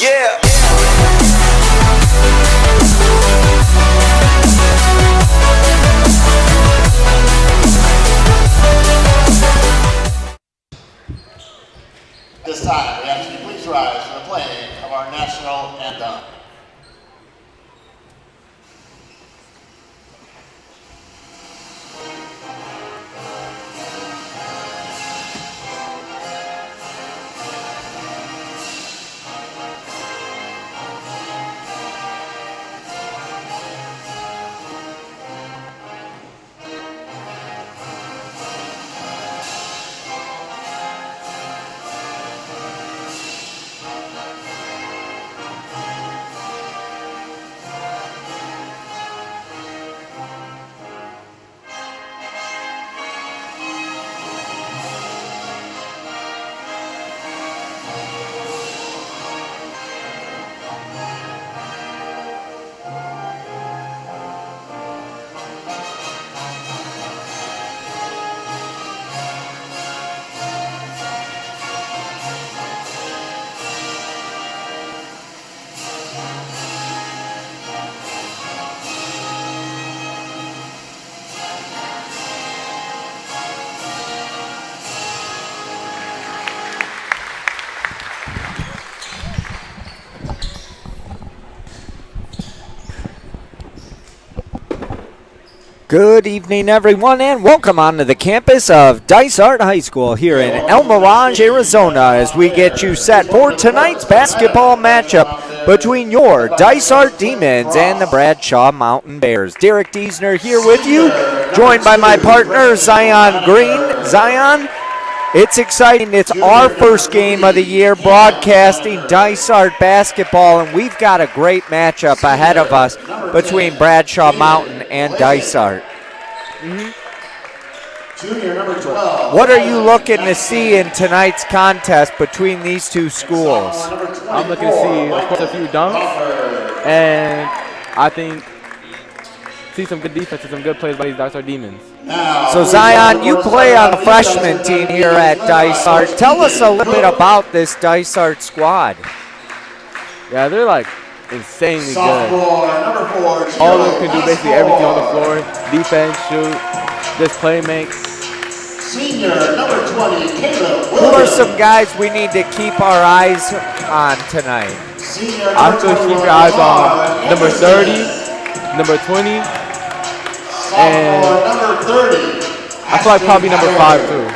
Yeah. This time, we ask you to please rise for the playing of our national anthem. Good evening, everyone, and welcome onto the campus of Dysart High School here in El Mirage, Arizona, as we get you set for tonight's basketball matchup between your Dysart Demons and the Bradshaw Mountain Bears. Derek Diesner here with you, joined by my partner, Zion Green. Zion, it's exciting. It's our first game of the year broadcasting Dysart basketball, and we've got a great matchup ahead of us between Bradshaw Mountain and Dysart. Junior number 12. What are you looking to see in tonight's contest between these two schools? I'm looking to see, of course, a few dunks, and I think see some good defense and some good plays by these Dysart Demons. So Zion, you play on the freshman team here at Dysart. Tell us a little bit about this Dysart squad. Yeah, they're like insanely good. Number 4. All of them can do basically everything on the floor. Defense, shoot, just play make. Senior number 20, Caleb Williams. Who are some guys we need to keep our eyes on tonight? I still keep your eyes on number 30, number 20, and number 30. I feel like probably number 5 too.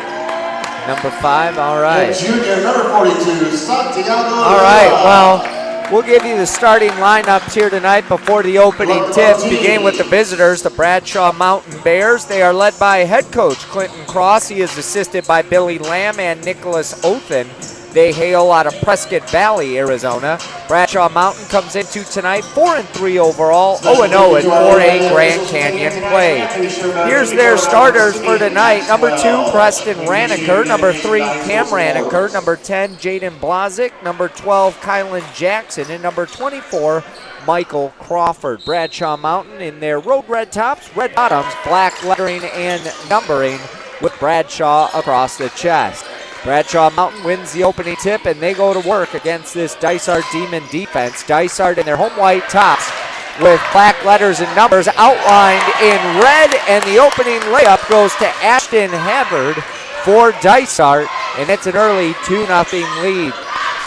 Number 5, all right. Junior, number 42, Santiago. All right, well, we'll give you the starting lineups here tonight before the opening tip. Begin with the visitors, the Bradshaw Mountain Bears. They are led by head coach Clinton Cross. He is assisted by Billy Lamb and Nicholas Othen. They hail out of Prescott Valley, Arizona. Bradshaw Mountain comes into tonight 4-3 overall, 0-0 in 4A Grand Canyon play. Here's their starters for tonight. Number 2, Preston Raniker. Number 3, Cam Raniker. Number 10, Jaden Blazik. Number 12, Kylan Jackson. And number 24, Michael Crawford. Bradshaw Mountain in their road red tops, red bottoms, black lettering and numbering with Bradshaw across the chest. Bradshaw Mountain wins the opening tip, and they go to work against this Dysart Demon defense. Dysart in their home white tops with black letters and numbers outlined in red, and the opening layup goes to Ashton Havard for Dysart, and it's an early 2-0 lead.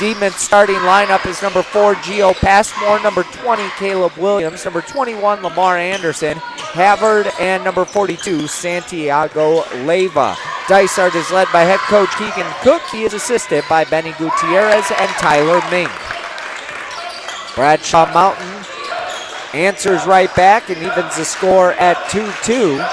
Demon's starting lineup is number 4, Gio Passmore, number 20, Caleb Williams, number 21, Lamar Anderson, Havard, and number 42, Santiago Leyva. Dysart is led by head coach Keegan Cook. He is assisted by Benny Gutierrez and Tyler Mink. Bradshaw Mountain answers right back and evens the score at 2-2.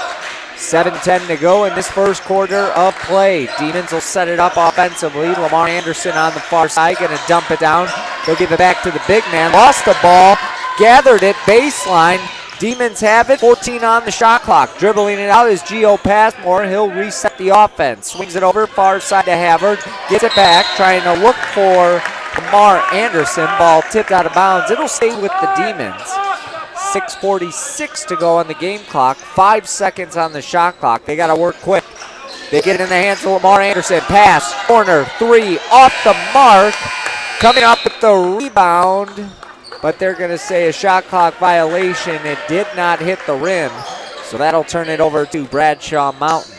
7:10 to go in this first quarter of play. Demons will set it up offensively. Lamar Anderson on the far side, going to dump it down. They'll give it back to the big man. Lost the ball, gathered it, baseline. Demons have it, 14 on the shot clock. Dribbling it out is Gio Passmore. He'll reset the offense. Swings it over, far side to Havard. Gets it back, trying to look for Lamar Anderson. Ball tipped out of bounds. It'll stay with the Demons. 6:46 to go on the game clock. 5 seconds on the shot clock. They got to work quick. They get it in the hands of Lamar Anderson. Pass, corner, 3, off the mark. Coming up with the rebound, but they're going to say a shot clock violation. It did not hit the rim, so that'll turn it over to Bradshaw Mountain.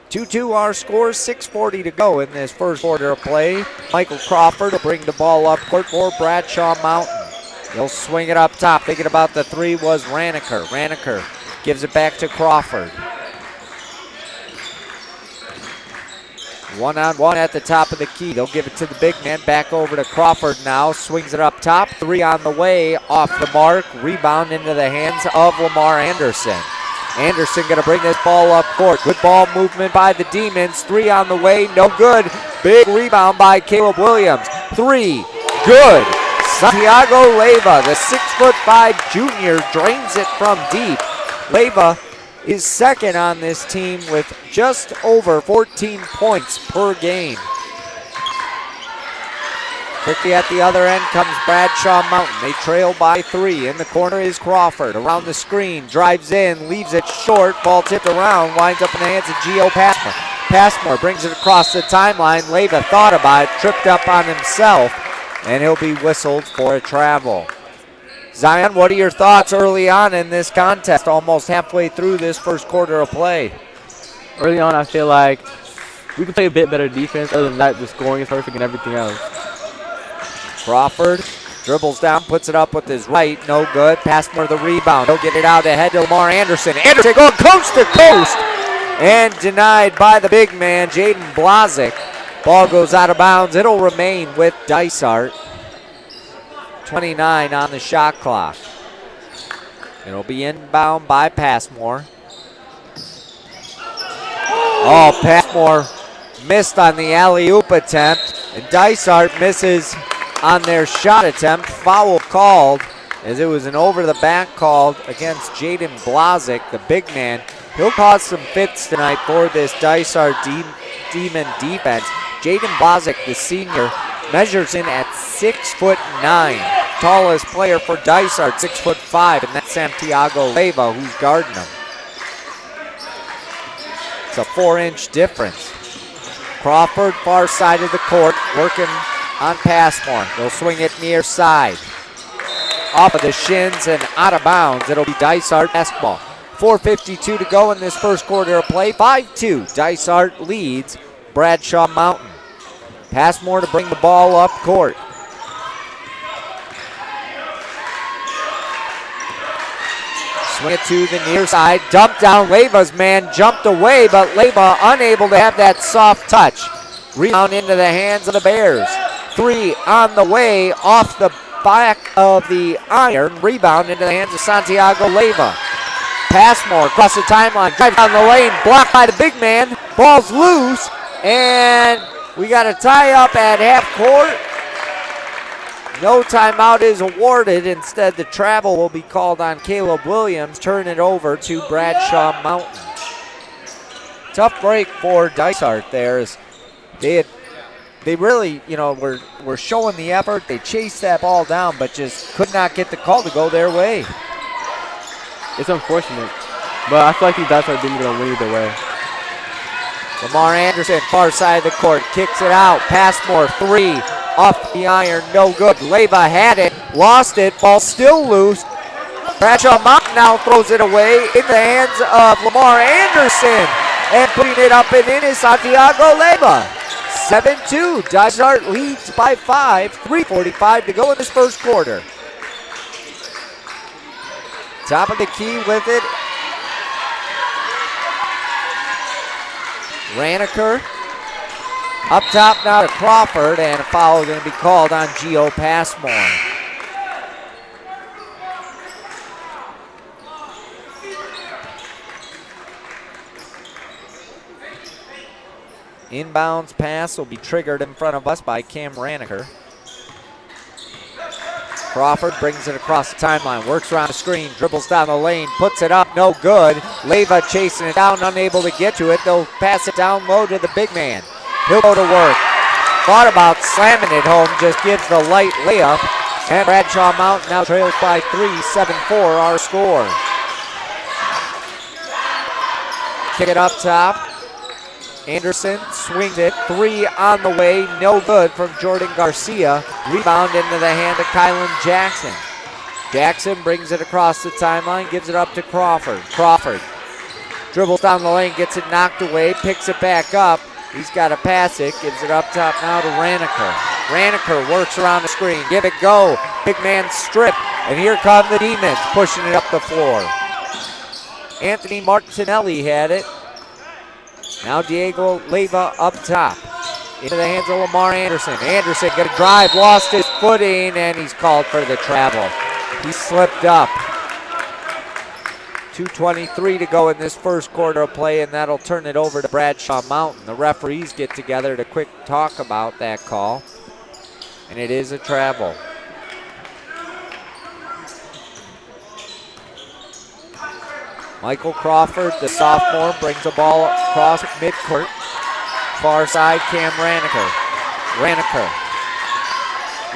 2-2 our score, 6:40 to go in this first quarter of play. Michael Crawford will bring the ball up court for Bradshaw Mountain. He'll swing it up top. Thinking about the 3 was Raniker. Raniker gives it back to Crawford. 1-on-1 at the top of the key. They'll give it to the big man. Back over to Crawford now. Swings it up top. 3 on the way. Off the mark. Rebound into the hands of Lamar Anderson. Anderson going to bring this ball up court. Good ball movement by the Demons. 3 on the way. No good. Big rebound by Caleb Williams. 3. Good. Santiago Leyva, the 6'5" junior, drains it from deep. Leyva is second on this team with just over 14 points per game. Quickly at the other end comes Bradshaw Mountain. They trail by 3. In the corner is Crawford. Around the screen, drives in, leaves it short. Ball tipped around, winds up in the hands of Gio Passmore. Passmore brings it across the timeline. Leyva thought about it, tripped up on himself, and he'll be whistled for a travel. Zion, what are your thoughts early on in this contest, almost halfway through this first quarter of play? Early on, I feel like we can play a bit better defense. Other than that, the scoring is perfect and everything else. Crawford dribbles down, puts it up with his right, no good. Passmore the rebound. He'll get it out ahead to Lamar Anderson. Anderson going coast to coast and denied by the big man, Jaden Blazik. Ball goes out of bounds. It'll remain with Dysart. 29 on the shot clock. It'll be inbound by Passmore. Oh, Passmore missed on the alley-oop attempt, and Dysart misses on their shot attempt. Foul called, as it was an over-the-back called against Jaden Blazik, the big man. He'll cause some fits tonight for this Dysart Demon defense. Jaden Blazik, the senior, measures in at 6'9". Tallest player for Dysart, 6'5", and that's Santiago Leyva who's guarding him. It's a 4-inch difference. Crawford, far side of the court, working on Passmore. They'll swing it near side. Off of the shins and out of bounds. It'll be Dysart basketball. 4:52 to go in this first quarter of play. 5-2. Dysart leads Bradshaw Mountain. Passmore to bring the ball up court. Swing it to the near side. Dump down. Leiva's man jumped away, but Leiva unable to have that soft touch. Rebound into the hands of the Bears. 3 on the way off the back of the iron. Rebound into the hands of Santiago Leiva. Passmore across the timeline. Drive down the lane. Blocked by the big man. Ball's loose. And we got a tie up at half court. No timeout is awarded. Instead, the travel will be called on Caleb Williams. Turn it over to Bradshaw Mountain. Tough break for Dysart there. As they really, were showing the effort. They chased that ball down, but just could not get the call to go their way. It's unfortunate, but I feel like these Dysart didn't going to win either way. Lamar Anderson, far side of the court, kicks it out. Passmore, 3. Off the iron, no good. Leiva had it, lost it, ball still loose. Bradshaw Mountain now throws it away in the hands of Lamar Anderson. And putting it up and in is Santiago Leiva. 7-2, Dysart leads by 5. 3:45 to go in this first quarter. Top of the key with it. Raniker. Up top now to Crawford, and a foul going to be called on Gio Passmore. Inbounds pass will be triggered in front of us by Cam Raniker. Crawford brings it across the timeline, works around the screen, dribbles down the lane, puts it up, no good. Leiva chasing it down, unable to get to it. They'll pass it down low to the big man. He'll go to work. Thought about slamming it home, just gives the light layup. And Bradshaw Mountain now trails by 3, 7-4 our score. Kick it up top. Anderson swings it, 3 on the way, no good from Jordan Garcia. Rebound into the hand of Kylan Jackson. Jackson brings it across the timeline, gives it up to Crawford. Crawford dribbles down the lane, gets it knocked away, picks it back up. He's got to pass it, gives it up top now to Raniker. Raniker works around the screen, give it go. Big man strip, and here come the Demons, pushing it up the floor. Anthony Martinelli had it. Now Diego Leiva up top. Into the hands of Lamar Anderson. Anderson going to drive, lost his footing, and he's called for the travel. He slipped up. 2:23 to go in this first quarter of play, and that'll turn it over to Bradshaw Mountain. The referees get together to quick talk about that call, and it is a travel. Michael Crawford, the sophomore, brings the ball across midcourt. Far side, Cam Raniker. Raniker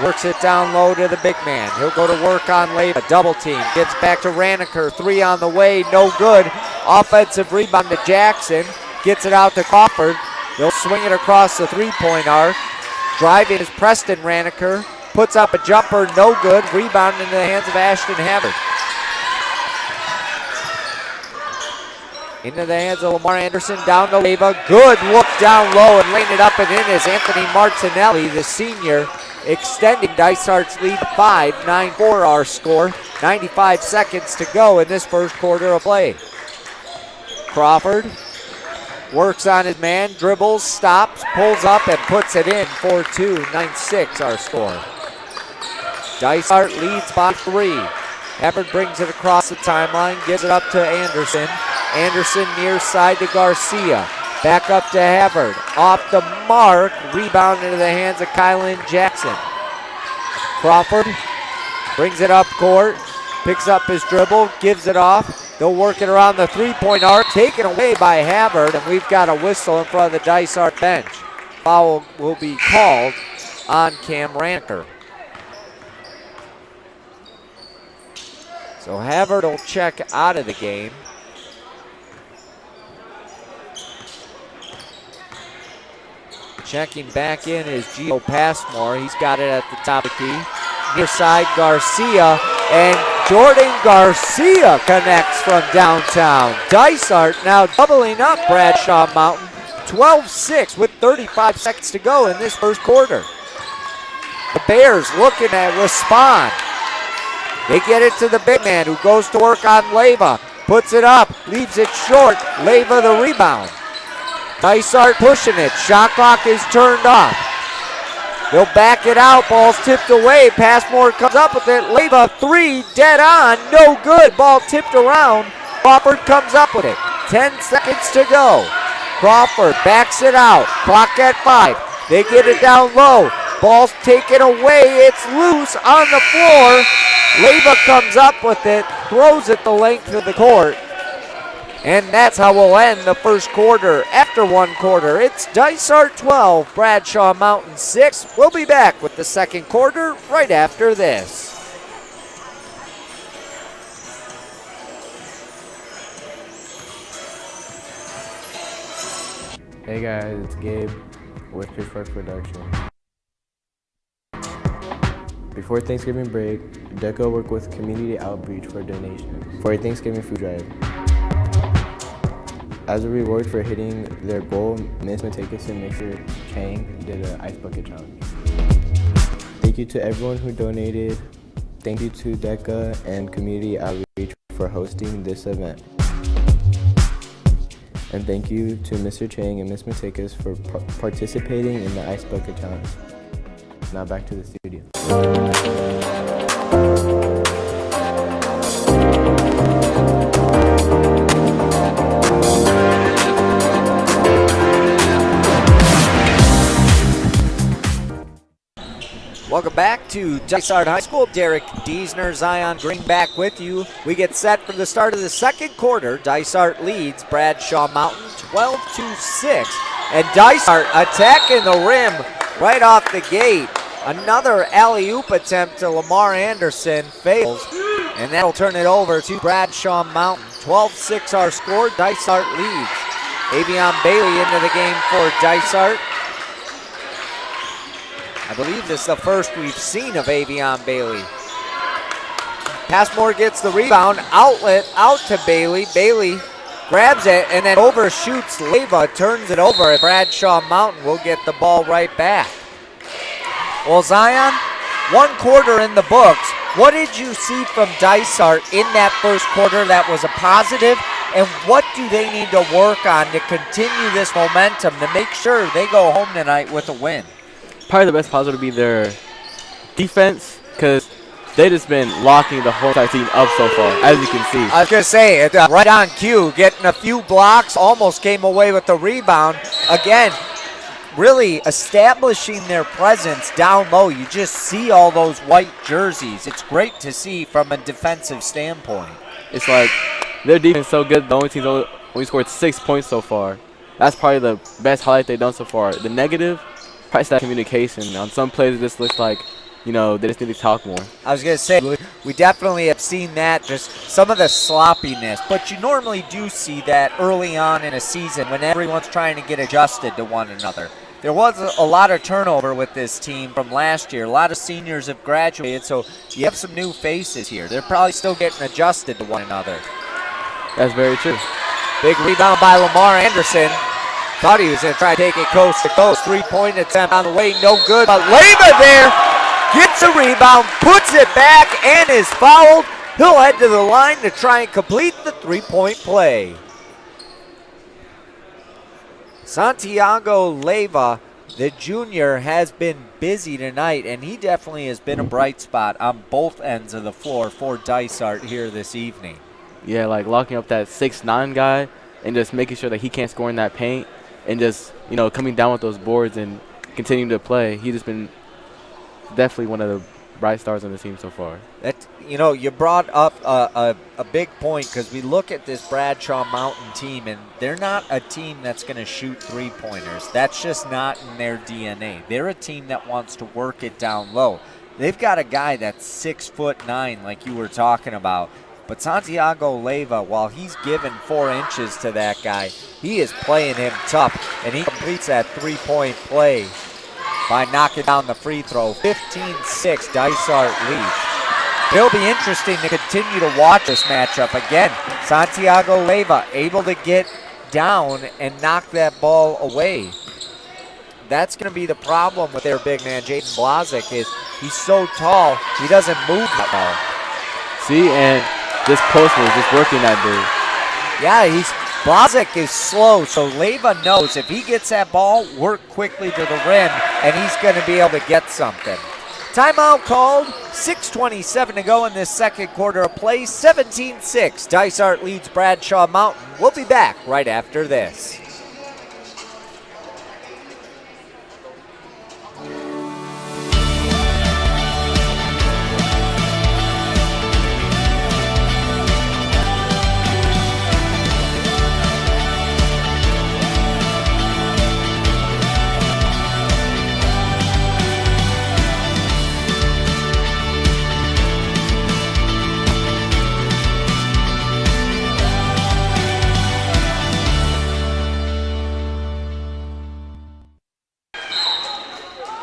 works it down low to the big man. He'll go to work on Leiva. Double team. Gets back to Raniker. 3 on the way. No good. Offensive rebound to Jackson. Gets it out to Crawford. They'll swing it across the three-point arc. Driving is Preston Raniker. Puts up a jumper. No good. Rebound into the hands of Ashton Havard. Into the hands of Lamar Anderson. Down to Leiva. Good look down low and laying it up and in is Anthony Martinelli, the senior, extending Dysart's lead 5, 9-4 our score. 95 seconds to go in this first quarter of play. Crawford works on his man, dribbles, stops, pulls up, and puts it in. 4-2, 9-6 our score. Dysart leads by 3. Havard brings it across the timeline, gives it up to Anderson. Anderson near side to Garcia. Back up to Havard. Off the mark. Rebound into the hands of Kylan Jackson. Crawford brings it up court. Picks up his dribble. Gives it off. They'll work it around the three-point arc. Taken away by Havard. And we've got a whistle in front of the Dysart bench. Foul will be called on Cam Raniker. So Havard will check out of the game. Checking back in is Gio Passmore. He's got it at the top of the key. Near side, Garcia. And Jordan Garcia connects from downtown. Dysart now doubling up Bradshaw Mountain. 12-6 with 35 seconds to go in this first quarter. The Bears looking to respond. They get it to the big man who goes to work on Leyva. Puts it up, leaves it short. Leyva the rebound. Dysart pushing it. Shot clock is turned off. They'll back it out. Ball's tipped away. Passmore comes up with it. Leyva three, dead on. No good. Ball tipped around. Crawford comes up with it. 10 seconds to go. Crawford backs it out. Clock at 5. They get it down low. Ball's taken away. It's loose on the floor. Leyva comes up with it. Throws it the length of the court. And that's how we'll end the first quarter. After one quarter, it's Dysart 12, Bradshaw Mountain 6. We'll be back with the second quarter right after this. Hey guys, it's Gabe with Pitchfork Production. Before Thanksgiving break, DECA worked with community outreach for donations for a Thanksgiving food drive. As a reward for hitting their goal, Ms. Matekas and Mr. Chang did an ice bucket challenge. Thank you to everyone who donated. Thank you to DECA and community outreach for hosting this event. And thank you to Mr. Chang and Ms. Matekas for participating in the ice bucket challenge. Now back to the studio. Welcome back to Dysart High School. Derek Diesner, Zion Green back with you. We get set for the start of the second quarter. Dysart leads Bradshaw Mountain 12-6. And Dysart attacking the rim right off the gate. Another alley-oop attempt to Lamar Anderson fails. And that'll turn it over to Bradshaw Mountain. 12-6 our score. Dysart leads. Avion Bailey into the game for Dysart. I believe this is the first we've seen of Avion Bailey. Passmore gets the rebound, outlet out to Bailey. Bailey grabs it and then overshoots Leyva, turns it over, and Bradshaw Mountain will get the ball right back. Well, Zion, one quarter in the books. What did you see from Dysart in that first quarter that was a positive, and what do they need to work on to continue this momentum to make sure they go home tonight with a win? Probably the best positive would be their defense, because they just been locking the whole entire team up so far, as you can see. I was going to say, right on cue, getting a few blocks, almost came away with the rebound. Again, really establishing their presence down low. You just see all those white jerseys. It's great to see from a defensive standpoint. It's like their defense is so good, the only team's only scored 6 points so far. That's probably the best highlight they've done so far. The negative, probably that communication. On some plays, it just looks like, you know, they just need to talk more. I was going to say, we definitely have seen that, just some of the sloppiness. But you normally do see that early on in a season when everyone's trying to get adjusted to one another. There was a lot of turnover with this team from last year. A lot of seniors have graduated, so you have some new faces here. They're probably still getting adjusted to one another. That's very true. Big rebound by Lamar Anderson. Thought he was going to try to take it coast to coast. Three-point attempt on the way, no good. But Leyva there gets a rebound, puts it back, and is fouled. He'll head to the line to try and complete the three-point play. Santiago Leyva, the junior, has been busy tonight, and he definitely has been a bright spot on both ends of the floor for Dysart here this evening. Yeah, like locking up that 6'9" guy and just making sure that he can't score in that paint and just, you know, coming down with those boards and continuing to play. He's just been definitely one of the bright stars on the team so far. That, you know, you brought up a big point, because we look at this Bradshaw Mountain team, and they're not a team that's going to shoot three-pointers. That's just not in their DNA. They're a team that wants to work it down low. They've got a guy that's 6'9", like you were talking about. But Santiago Leyva, while he's given 4 inches to that guy, he is playing him tough, and he completes that three-point play by knocking down the free throw. 15-6, Dysart leads. It'll be interesting to continue to watch this matchup. Again, Santiago Leyva able to get down and knock that ball away. That's going to be the problem with their big man, Jaden Blazik, is he's so tall, he doesn't move that ball. See, and this postman is just working that day. Yeah, Blazik is slow, so Leyva knows if he gets that ball, work quickly to the rim, and he's going to be able to get something. Timeout called, 6:27 to go in this second quarter of play, 17-6. Dysart leads Bradshaw Mountain. We'll be back right after this.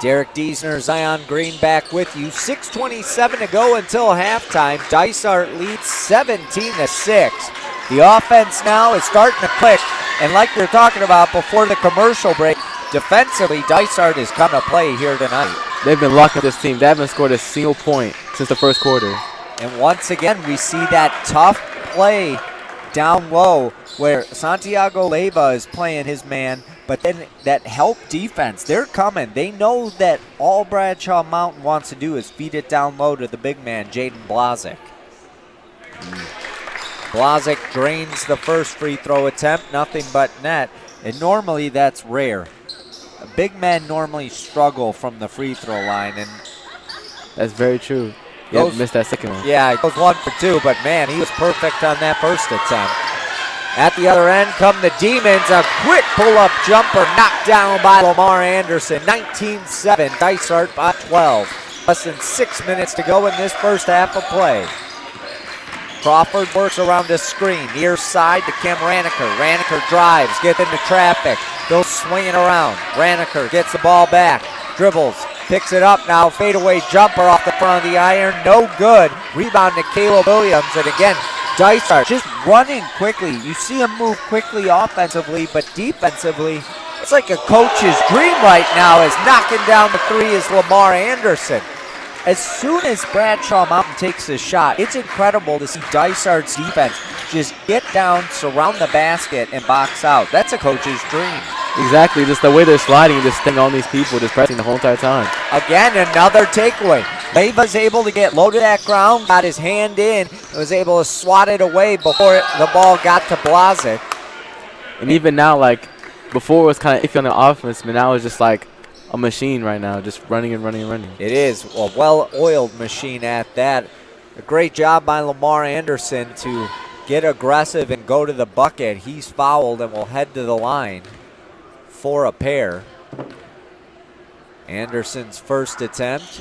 Derek Diesner, Zion Green back with you. 6:27 to go until halftime. Dysart leads 17-6. The offense now is starting to click, and like we were talking about before the commercial break, defensively, Dysart is coming to play here tonight. They've been locking this team. They haven't scored a single point since the first quarter. And once again, we see that tough play down low where Santiago Leyva is playing his man, but then that help defense, they're coming. They know that all Bradshaw Mountain wants to do is feed it down low to the big man, Jaden Blazik. Blazik drains the first free throw attempt, nothing but net, and normally that's rare. Big men normally struggle from the free throw line, and That's very true. Yeah, missed that second one. yeah, he goes 1 for 2, but man, he was perfect on that first attempt. At the other end come the Demons. A quick pull-up jumper knocked down by Lamar Anderson. 19-7, Dysart by 12. Less than 6 minutes to go in this first half of play. Crawford works around a screen. Near side to Kim Raniker. Raniker drives, gets into traffic. They'll swing it around. Raniker gets the ball back. Dribbles, picks it up now. Fadeaway jumper off the front of the iron. No good. Rebound to Caleb Williams. And again, Dysart just running quickly. You see him move quickly offensively, but defensively, it's like a coach's dream right now as knocking down the three is Lamar Anderson. As soon as Bradshaw Mountain takes a shot, it's incredible to see Dysart's defense just get down, surround the basket, and box out. That's a coach's dream. Exactly, just the way they're sliding, just sting on these people, just pressing the whole entire time. Again, another takeaway. Leyva's able to get low to that ground, got his hand in, and was able to swat it away before the ball got to Blazik. And even now, like, before it was kind of iffy on the offense, but now it's just like a machine right now, just running and running and running. It is a well-oiled machine at that. A great job by Lamar Anderson to get aggressive and go to the bucket. He's fouled and will head to the line for a pair. Anderson's first attempt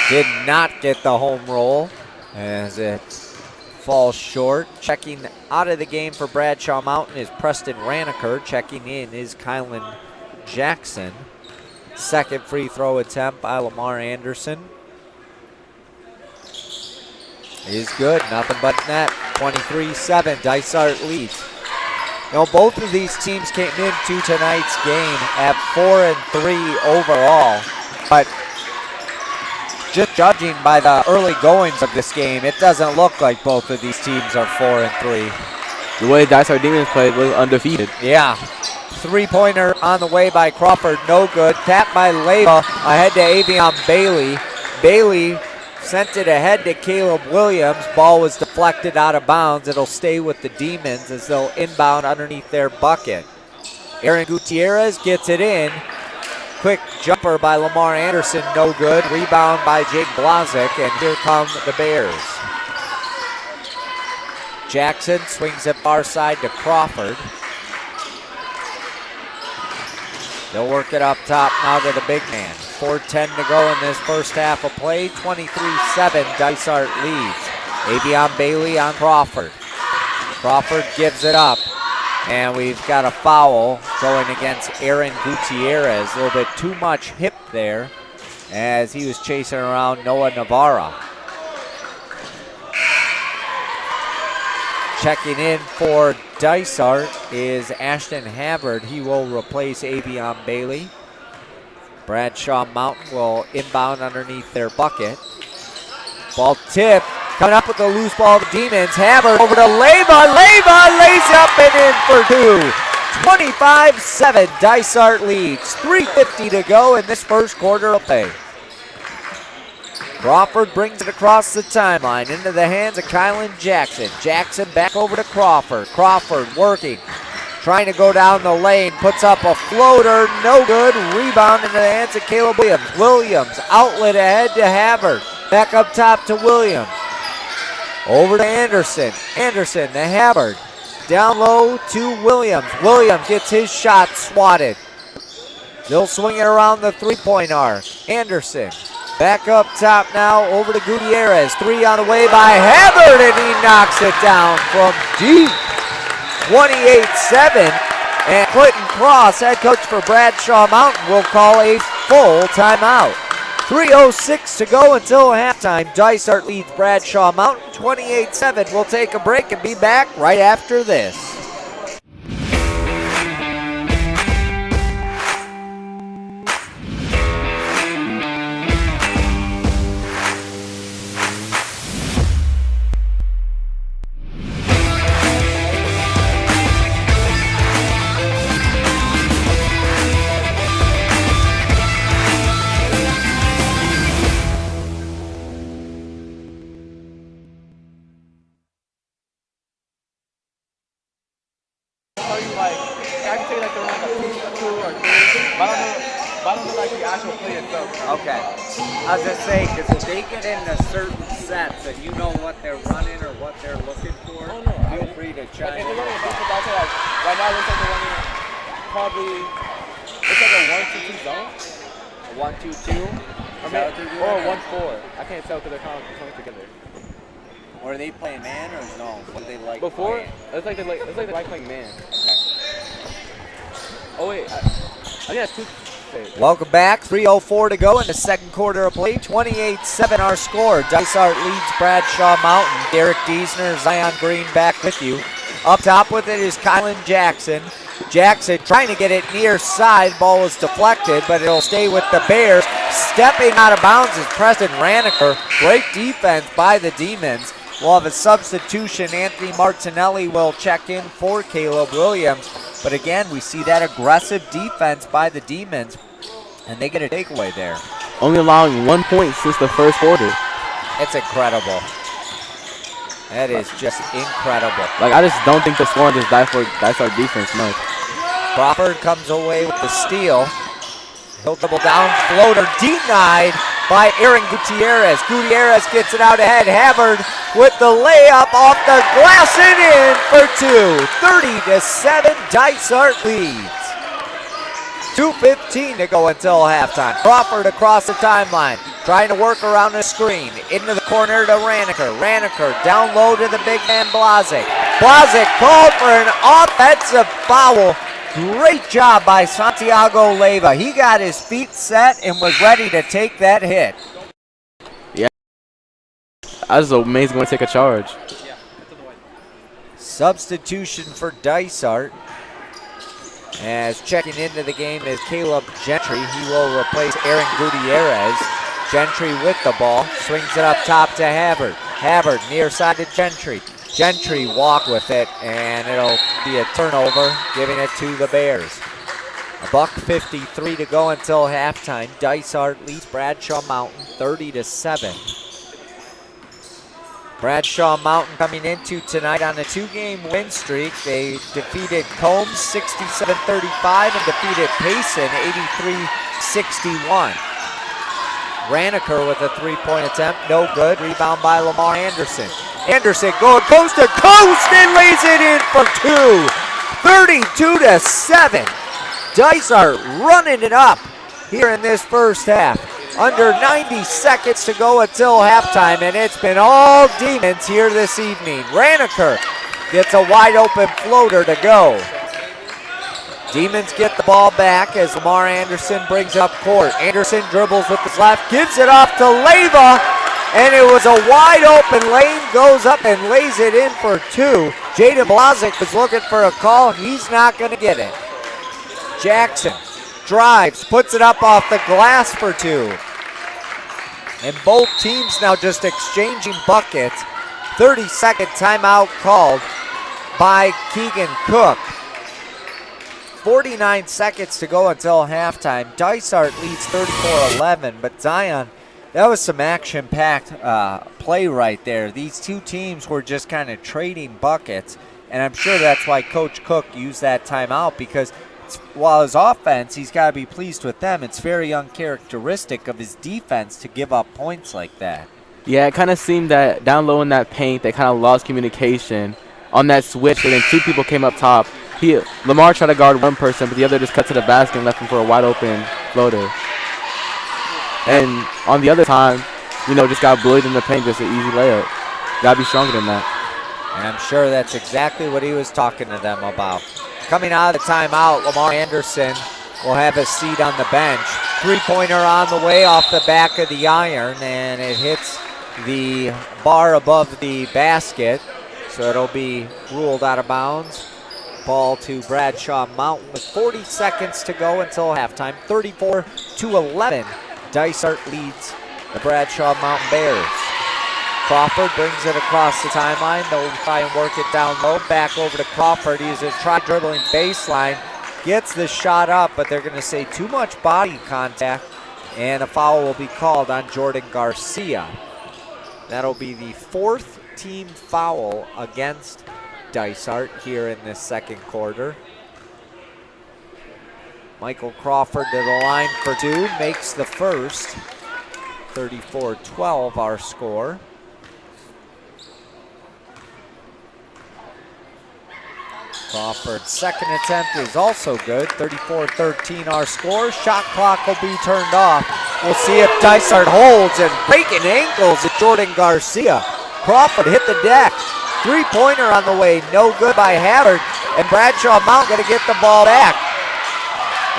did not get the home roll as it falls short. Checking out of the game for Bradshaw Mountain is Preston Raniker. Checking in is Kylan Jackson. Second free throw attempt by Lamar Anderson is good. Nothing but net. 23-7. Dysart leads. You know, both of these teams came into tonight's game at 4-3 overall, but just judging by the early goings of this game, it doesn't look like both of these teams are 4-3. The way Dysart Demons played was undefeated. Yeah. Three-pointer on the way by Crawford, no good. Tap by Leyva, ahead to Avion Bailey. Bailey sent it ahead to Caleb Williams. Ball was deflected out of bounds. It'll stay with the Demons as they'll inbound underneath their bucket. Aaron Gutierrez gets it in. Quick jumper by Lamar Anderson, no good. Rebound by Jake Blazik, and here come the Bears. Jackson swings it far side to Crawford. They'll work it up top now to the big man. 4:10 to go in this first half of play. 23-7, Dysart leads. Avion Bailey on Crawford. Crawford gives it up. And we've got a foul going against Aaron Gutierrez. A little bit too much hip there as he was chasing around Noah Navarra. Checking in for Dysart is Ashton Havard. He will replace Avion Bailey. Bradshaw Mountain will inbound underneath their bucket. Ball tip, coming up with the loose ball of the Demons. Havard over to Leyva. Leyva lays up and in for two. 25-7, Dysart leads. 3:50 to go in this first quarter of play. Crawford brings it across the timeline into the hands of Kylan Jackson. Jackson back over to Crawford. Crawford working, trying to go down the lane, puts up a floater, no good. Rebound into the hands of Caleb Williams. Williams, outlet ahead to Havard. Back up top to Williams. Over to Anderson. Anderson to Havard. Down low to Williams. Williams gets his shot swatted. They'll swing it around the three-point arc. Anderson back up top now over to Gutierrez. Three on the way by Havard, and he knocks it down from deep. 28-7. And Clinton Cross, head coach for Bradshaw Mountain, will call a full timeout. 3:06 to go until halftime. Dysart leads Bradshaw Mountain 28-7. We'll take a break and be back right after this. Okay. I was just saying, because if they get into certain sets and you know what they're running or what they're looking for, feel free to chime in. Right now, it looks like they're running probably, looks like a 1-2-2 zone. A 1-2-2? Or a 1-4. I can't tell because they're kind of coming together. Or are they playing man or zone? What do they like Before, playing? it's like they like playing man. Okay. Oh wait, I think that's two. Welcome back. 3:04 to go in the second quarter of play. 28-7 our score. Dysart leads Bradshaw Mountain. Derek Diesner, Zion Green back with you. Up top with it is Kylan Jackson. Jackson trying to get it near side. Ball is deflected, but it'll stay with the Bears. Stepping out of bounds is Preston Raniker. Great defense by the Demons. We'll have a substitution. Anthony Martinelli will check in for Caleb Williams. But again, we see that aggressive defense by the Demons, and they get a takeaway there. Only allowing 1 point since the first quarter. It's incredible. That is just incredible. Like, I just don't think the scoring just Dysart defense much. Crawford comes away with the steal. He'll double down, floater denied by Aaron Gutierrez. Gutierrez gets it out ahead. Havard with the layup off the glass and in for two. 30-7, Dysart leads. 2:15 to go until halftime. Crawford across the timeline, trying to work around the screen. Into the corner to Raniker. Raniker down low to the big man Blazic. Blazic called for an offensive foul. Great job by Santiago Leyva. He got his feet set and was ready to take that hit. Yeah. I was amazing when to take a charge. Substitution for Dysart. As checking into the game is Caleb Gentry. He will replace Aaron Gutierrez. Gentry with the ball. Swings it up top to Havard. Havard near side to Gentry. Gentry walk with it, and it'll be a turnover, giving it to the Bears. $1:53 to go until halftime. Dysart leads Bradshaw Mountain 30-7. Bradshaw Mountain coming into tonight on a two-game win streak. They defeated Combs 67-35 and defeated Payson 83-61. Raniker with a three-point attempt, no good. Rebound by Lamar Anderson. Anderson going coast to coast and lays it in for two. 32-7. Dysart running it up here in this first half. Under 90 seconds to go until halftime, and it's been all Demons here this evening. Raniker gets a wide open floater to go. Demons get the ball back as Lamar Anderson brings up court. Anderson dribbles with his left, gives it off to Leyva, And it was a wide open lane, goes up and lays it in for 2. Jaden Blazik was looking for a call. He's not going to get it. Jackson drives, puts it up off the glass for 2. And both teams now just exchanging buckets. 30-second timeout called by Keegan Cook. 49 seconds to go until halftime. Dysart leads 34-11, but Zion, that was some action-packed play right there. These two teams were just kind of trading buckets, and I'm sure that's why Coach Cook used that timeout, because while his offense, he's got to be pleased with them, it's very uncharacteristic of his defense to give up points like that. Yeah, it kind of seemed that down low in that paint, they kind of lost communication on that switch, and then two people came up top. Lamar tried to guard one person, but the other just cut to the basket and left him for a wide open floater. And on the other time, just got bullied in the paint, just an easy layup. Got to be stronger than that. And I'm sure that's exactly what he was talking to them about. Coming out of the timeout, Lamar Anderson will have a seat on the bench. Three-pointer on the way off the back of the iron, and it hits the bar above the basket, so it'll be ruled out of bounds. Ball to Bradshaw Mountain with 40 seconds to go until halftime. 34-11. Dysart leads the Bradshaw Mountain Bears. Crawford brings it across the timeline. They'll try and work it down low. Back over to Crawford. He's a try dribbling baseline. Gets the shot up, but they're going to say too much body contact, and a foul will be called on Jordan Garcia. That'll be the 4th team foul against Dysart here in this second quarter. Michael Crawford to the line for 2, makes the first. 34-12 our score. Crawford's second attempt is also good. 34-13 our score. Shot clock will be turned off. We'll see if Dysart holds, and breaking ankles at Jordan Garcia. Crawford hit the deck. Three-pointer on the way, no good by Havard, and Bradshaw Mount going to get the ball back.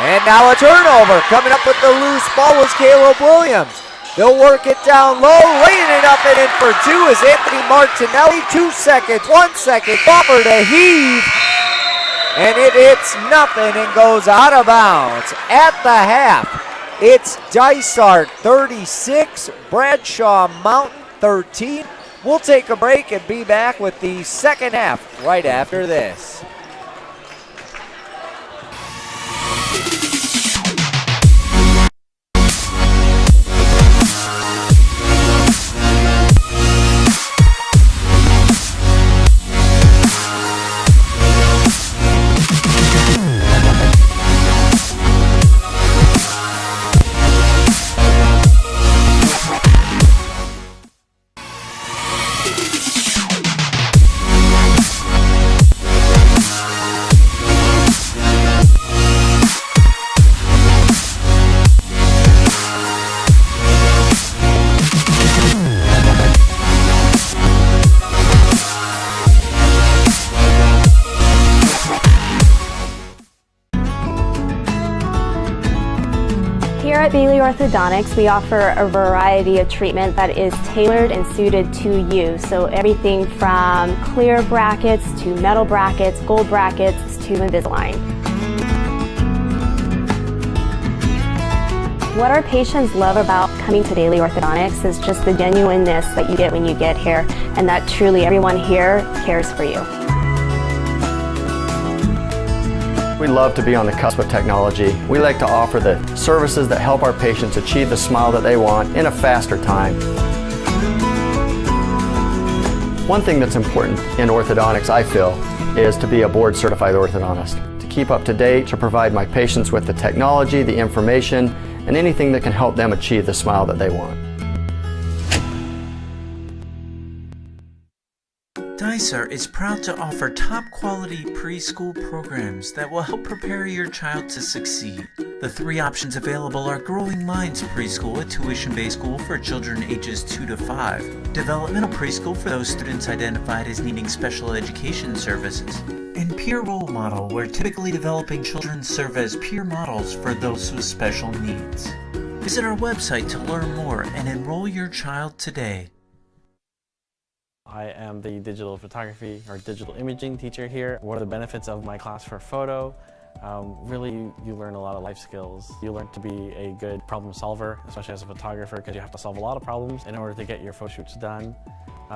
And now a turnover. Coming up with the loose ball was Caleb Williams. They'll work it down low, laying it up and in for 2 is Anthony Martinelli. 2 seconds, 1 second, Crawford a heave, and it hits nothing and goes out of bounds. At the half, it's Dysart 36, Bradshaw Mountain 13. We'll take a break and be back with the second half right after this. Here at Bailey Orthodontics, we offer a variety of treatment that is tailored and suited to you. So everything from clear brackets to metal brackets, gold brackets to Invisalign. What our patients love about coming to Bailey Orthodontics is just the genuineness that you get when you get here, and that truly everyone here cares for you. We love to be on the cusp of technology. We like to offer the services that help our patients achieve the smile that they want in a faster time. One thing that's important in orthodontics, I feel, is to be a board-certified orthodontist. To keep up to date, to provide my patients with the technology, the information, and anything that can help them achieve the smile that they want. Dysart is proud to offer top-quality preschool programs that will help prepare your child to succeed. The 3 options available are Growing Minds Preschool, a tuition-based school for children ages 2 to 5, Developmental Preschool for those students identified as needing special education services, and Peer Role Model, where typically developing children serve as peer models for those with special needs. Visit our website to learn more and enroll your child today. I am the digital photography or digital imaging teacher here. One of the benefits of my class for photo, really you learn a lot of life skills. You learn to be a good problem solver, especially as a photographer, because you have to solve a lot of problems in order to get your photo shoots done.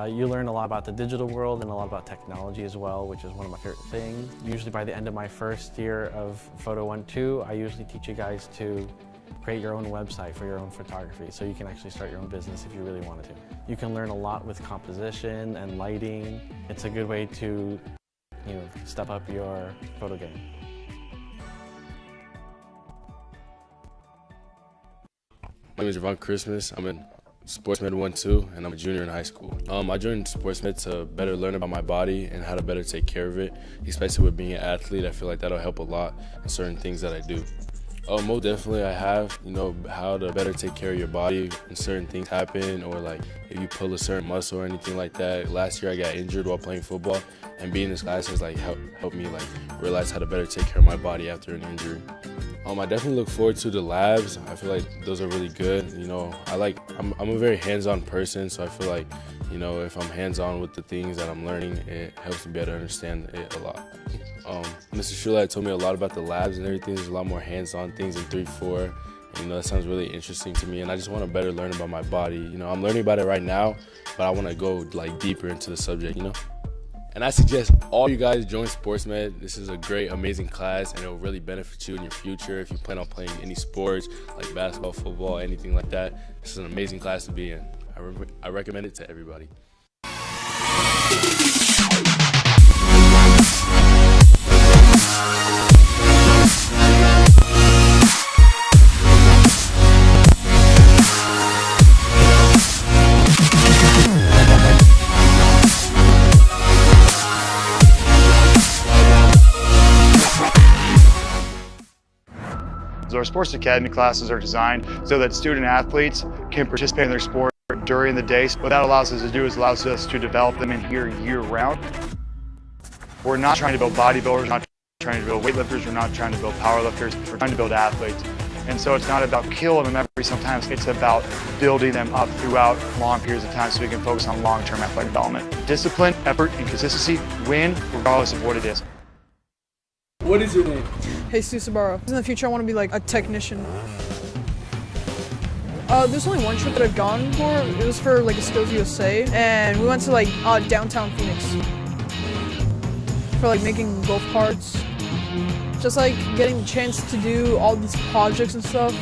You learn a lot about the digital world and a lot about technology as well, which is one of my favorite things. Usually by the end of my first year of Photo 1-2, I usually teach you guys to create your own website for your own photography, so you can actually start your own business if you really wanted to. You can learn a lot with composition and lighting. It's a good way to, step up your photo game. My name is Ron Christmas. I'm in Sportsmed 1-2, and I'm a junior in high school. I joined Sportsmed to better learn about my body and how to better take care of it, especially with being an athlete. I feel like that'll help a lot in certain things that I do. Most definitely I have, how to better take care of your body when certain things happen, or like if you pull a certain muscle or anything like that. Last year I got injured while playing football, and being in this class has helped me realize how to better take care of my body after an injury. I definitely look forward to the labs. I feel like those are really good. I'm a very hands-on person, so I feel like, if I'm hands-on with the things that I'm learning, it helps me better understand it a lot. Mr. Shulad told me a lot about the labs and everything. There's a lot more hands-on things in 3-4. And, that sounds really interesting to me, and I just want to better learn about my body. I'm learning about it right now, but I want to go deeper into the subject, And I suggest all you guys join SportsMed. This is a great, amazing class, and it will really benefit you in your future if you plan on playing any sports like basketball, football, anything like that. This is an amazing class to be in. I recommend it to everybody. Our sports academy classes are designed so that student athletes can participate in their sport during the day. What that allows us to do is allows us to develop them in here year round. We're not trying to build bodybuilders, we're not trying to build weightlifters, we're not trying to build powerlifters, we're trying to build athletes. And so it's not about killing them every sometimes, it's about building them up throughout long periods of time so we can focus on long-term athletic development. Discipline, effort, and consistency win regardless of what it is. What is your name? Jesus Ibarra. In the future, I want to be like a technician. There's only one trip that I've gone for. It was for like a Skills USA, and we went to like downtown Phoenix for like making golf carts. Just like getting the chance to do all these projects and stuff.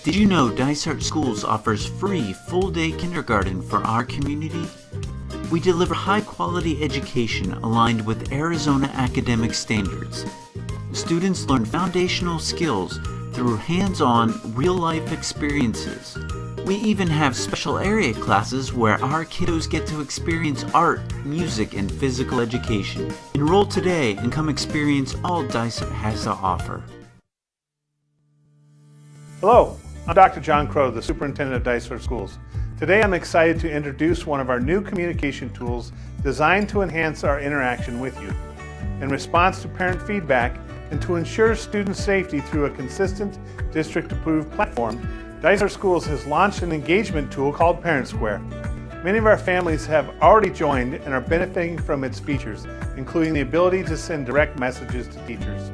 Did you know Dysart Schools offers free full-day kindergarten for our community? We deliver high-quality education aligned with Arizona academic standards. Students learn foundational skills through hands-on, real-life experiences. We even have special area classes where our kiddos get to experience art, music, and physical education. Enroll today and come experience all Dysart has to offer. Hello. I'm Dr. John Crow, the Superintendent of Dysart Schools. Today I'm excited to introduce one of our new communication tools designed to enhance our interaction with you. In response to parent feedback and to ensure student safety through a consistent district-approved platform, Dysart Schools has launched an engagement tool called Parent Square. Many of our families have already joined and are benefiting from its features, including the ability to send direct messages to teachers.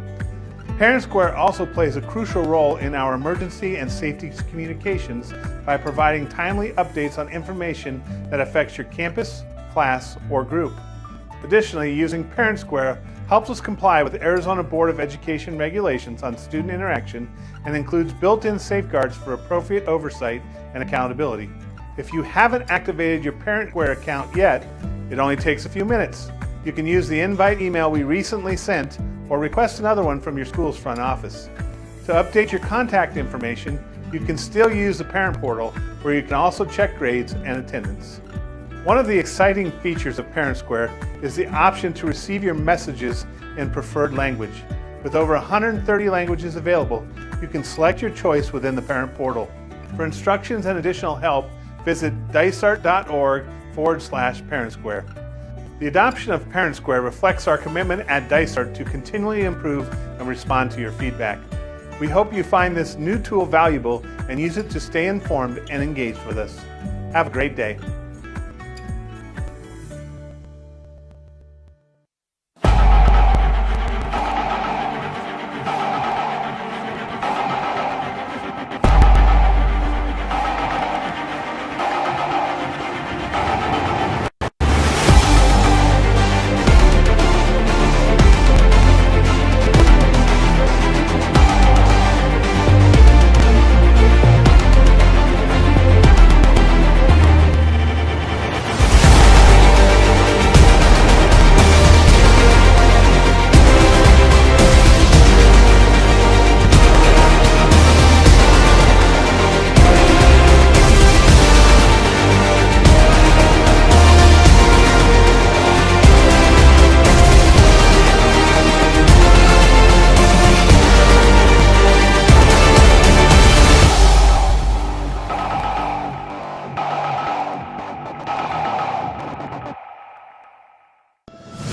Parent Square also plays a crucial role in our emergency and safety communications by providing timely updates on information that affects your campus, class, or group. Additionally, using Parent Square helps us comply with the Arizona Board of Education regulations on student interaction and includes built-in safeguards for appropriate oversight and accountability. If you haven't activated your Parent Square account yet, it only takes a few minutes. You can use the invite email we recently sent or request another one from your school's front office. To update your contact information, you can still use the parent portal where you can also check grades and attendance. One of the exciting features of Parent Square is the option to receive your messages in preferred language. With over 130 languages available, you can select your choice within the parent portal. For instructions and additional help, visit dysart.org/parentsquare. The adoption of Parent Square reflects our commitment at Dysart to continually improve and respond to your feedback. We hope you find this new tool valuable and use it to stay informed and engaged with us. Have a great day.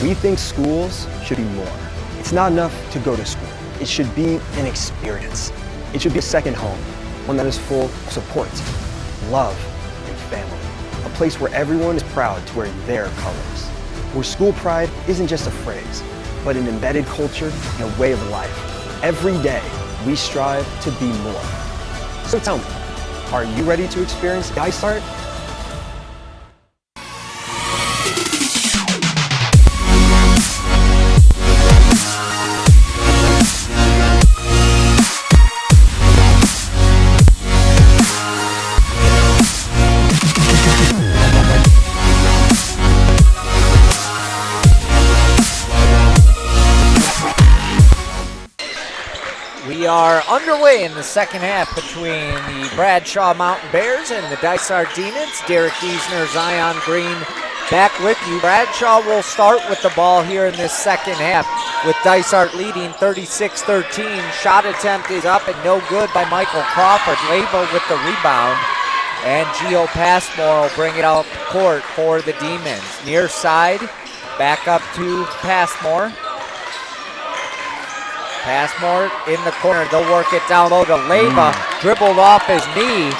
We think schools should be more. It's not enough to go to school. It should be an experience. It should be a second home, one that is full of support, love, and family. A place where everyone is proud to wear their colors. Where school pride isn't just a phrase, but an embedded culture and a way of life. Every day, we strive to be more. So tell me, are you ready to experience Dysart? We are underway in the second half between the Bradshaw Mountain Bears and the Dysart Demons. Derek Giesner, Zion Green back with you. Bradshaw will start with the ball here in this second half with Dysart leading 36-13. Shot attempt is up and no good by Michael Crawford. Leyva with the rebound. And Gio Passmore will bring it out court for the Demons. Near side, back up to Passmore. Passmore in the corner, they'll work it down low to Leyva, dribbled off his knee,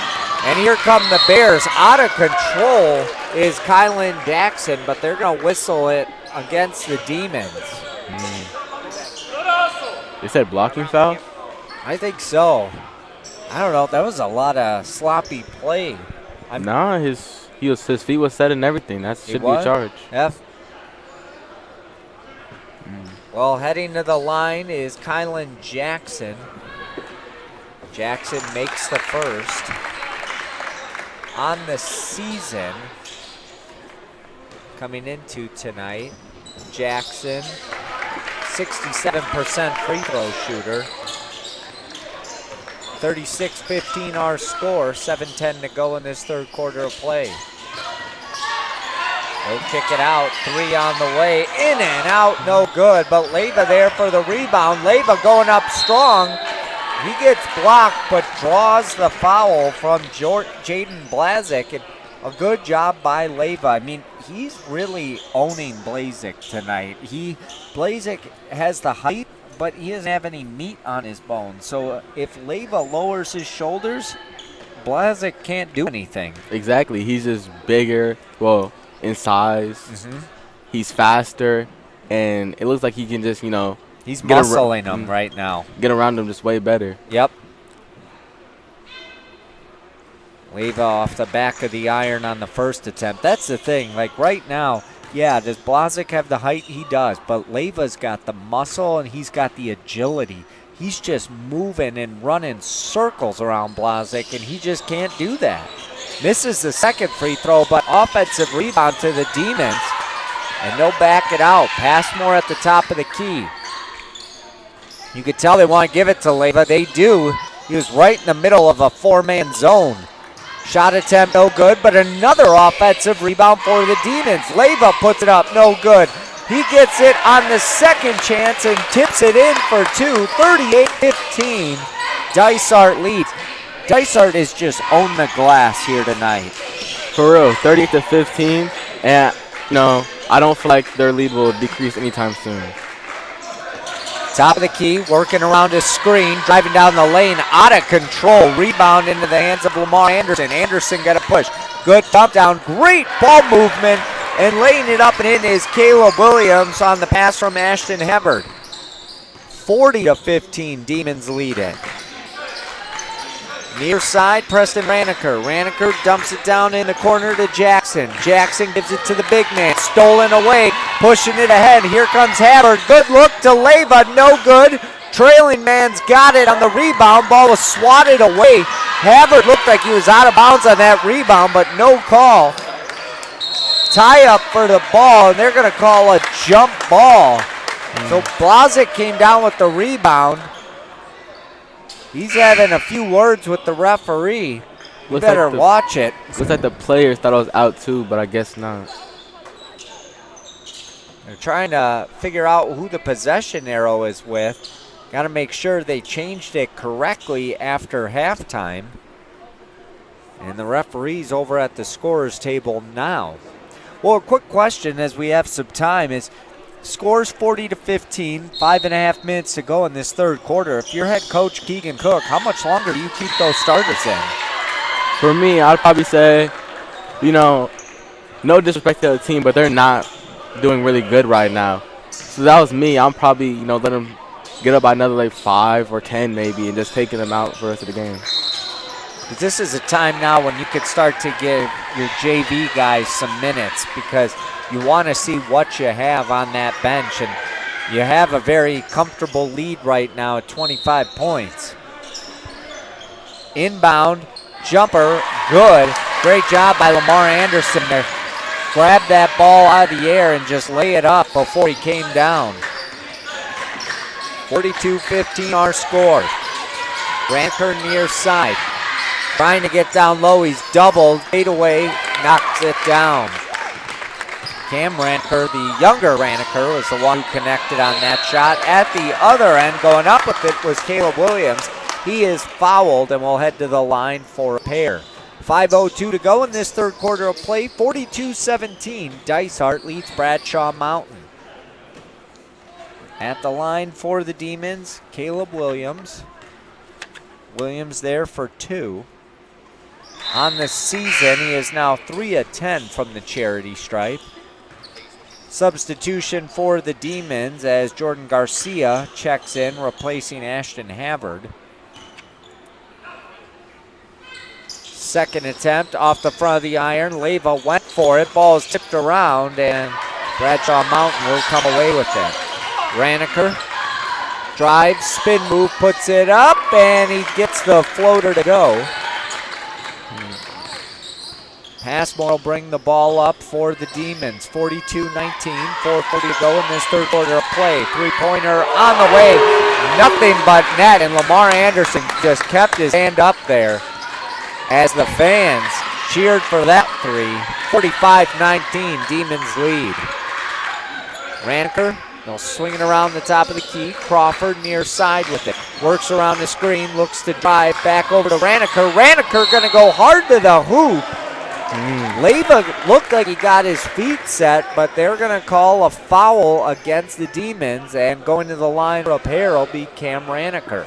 and here come the Bears. Out of control is Kylan Jackson, but they're going to whistle it against the Demons. They said blocking foul? I think so. I don't know, that was a lot of sloppy play. Nah, his feet was set and everything. That should be a charge. Yep. Well, heading to the line is Kylan Jackson. Jackson makes the first. On the season, coming into tonight, Jackson, 67% free throw shooter. 36-15 our score, 7:10 to go in this third quarter of play. They'll kick it out, three on the way, in and out, no good, but Leyva there for the rebound. Leyva going up strong. He gets blocked, but draws the foul from Jaden Blazik. And a good job by Leyva. I mean, he's really owning Blazik tonight. Blazik has the height, but he doesn't have any meat on his bones. So if Leyva lowers his shoulders, Blazik can't do anything. Exactly, he's just bigger, well, in size. He's faster, and it looks like he can just, he's muscling him right now. Get around him just way better. Yep. Leyva off the back of the iron on the first attempt. That's the thing. Like right now, yeah, does Blazik have the height? He does. But Leiva's got the muscle and he's got the agility. He's just moving and running circles around Blazik, and he just can't do that. Misses the second free throw, but offensive rebound to the Demons. And they'll back it out. Passmore at the top of the key. You could tell they want to give it to Leyva. They do. He was right in the middle of a four-man zone. Shot attempt, no good, but another offensive rebound for the Demons. Leyva puts it up, no good. He gets it on the second chance and tips it in for two. 38-15. Dysart leads. Dysart is just on the glass here tonight. For real, 38-15. And, I don't feel like their lead will decrease anytime soon. Top of the key, working around his screen, driving down the lane, out of control. Rebound into the hands of Lamar Anderson. Anderson got a push. Good bump down, great ball movement, and laying it up and in is Caleb Williams on the pass from Ashton Hebard. 40-15, Demons lead it. Near side, Preston Raniker. Raniker dumps it down in the corner to Jackson. Jackson gives it to the big man. Stolen away, pushing it ahead. Here comes Haber. Good look to Leyva, no good. Trailing man's got it on the rebound. Ball was swatted away. Haber looked like he was out of bounds on that rebound, but no call. Tie up for the ball, and they're going to call a jump ball. So Blazic came down with the rebound. He's having a few words with the referee. You better watch it. Looks like the players thought I was out too, but I guess not. They're trying to figure out who the possession arrow is with. Got to make sure they changed it correctly after halftime. And the referee's over at the scorer's table now. Well, a quick question as we have some time is, scores 40-15, 5.5 minutes to go in this third quarter. If you're head coach Keegan Cook, how much longer do you keep those starters in? For me, I'd probably say, no disrespect to the team, but they're not doing really good right now. So that was me. I'm probably, let them get up by another like 5 or 10 maybe, and just taking them out for the rest of the game. This is a time now when you could start to give your JV guys some minutes, because you want to see what you have on that bench, and you have a very comfortable lead right now at 25 points. Inbound, jumper, good. Great job by Lamar Anderson there. Grab that ball out of the air and just lay it up before he came down. 42-15 our score. Ranker near side. Trying to get down low, he's doubled, fade away, knocks it down. Cam Ranker, the younger Ranker, was the one who connected on that shot. At the other end, going up with it was Caleb Williams. He is fouled and will head to the line for a pair. 5:02 to go in this third quarter of play. 42-17, Dysart leads Bradshaw Mountain. At the line for the Demons, Caleb Williams. Williams there for 2. On the season, he is now 3 of 10 from the charity stripe. Substitution for the Demons as Jordan Garcia checks in, replacing Ashton Havard. Second attempt off the front of the iron. Leyva went for it. Ball is tipped around, and Bradshaw Mountain will come away with it. Raniker drives, spin move, puts it up, and he gets the floater to go. Passmore will bring the ball up for the Demons. 42-19, 4:40 to go in this third quarter of play. Three-pointer on the way, nothing but net, and Lamar Anderson just kept his hand up there as the fans cheered for that three. 45-19, Demons lead. Raniker, they'll swing it around the top of the key. Crawford near side with it. Works around the screen, looks to drive, back over to Raniker. Raniker gonna go hard to the hoop. Leyva looked like he got his feet set, but they're going to call a foul against the Demons, and going to the line for a pair will be Cam Raniker.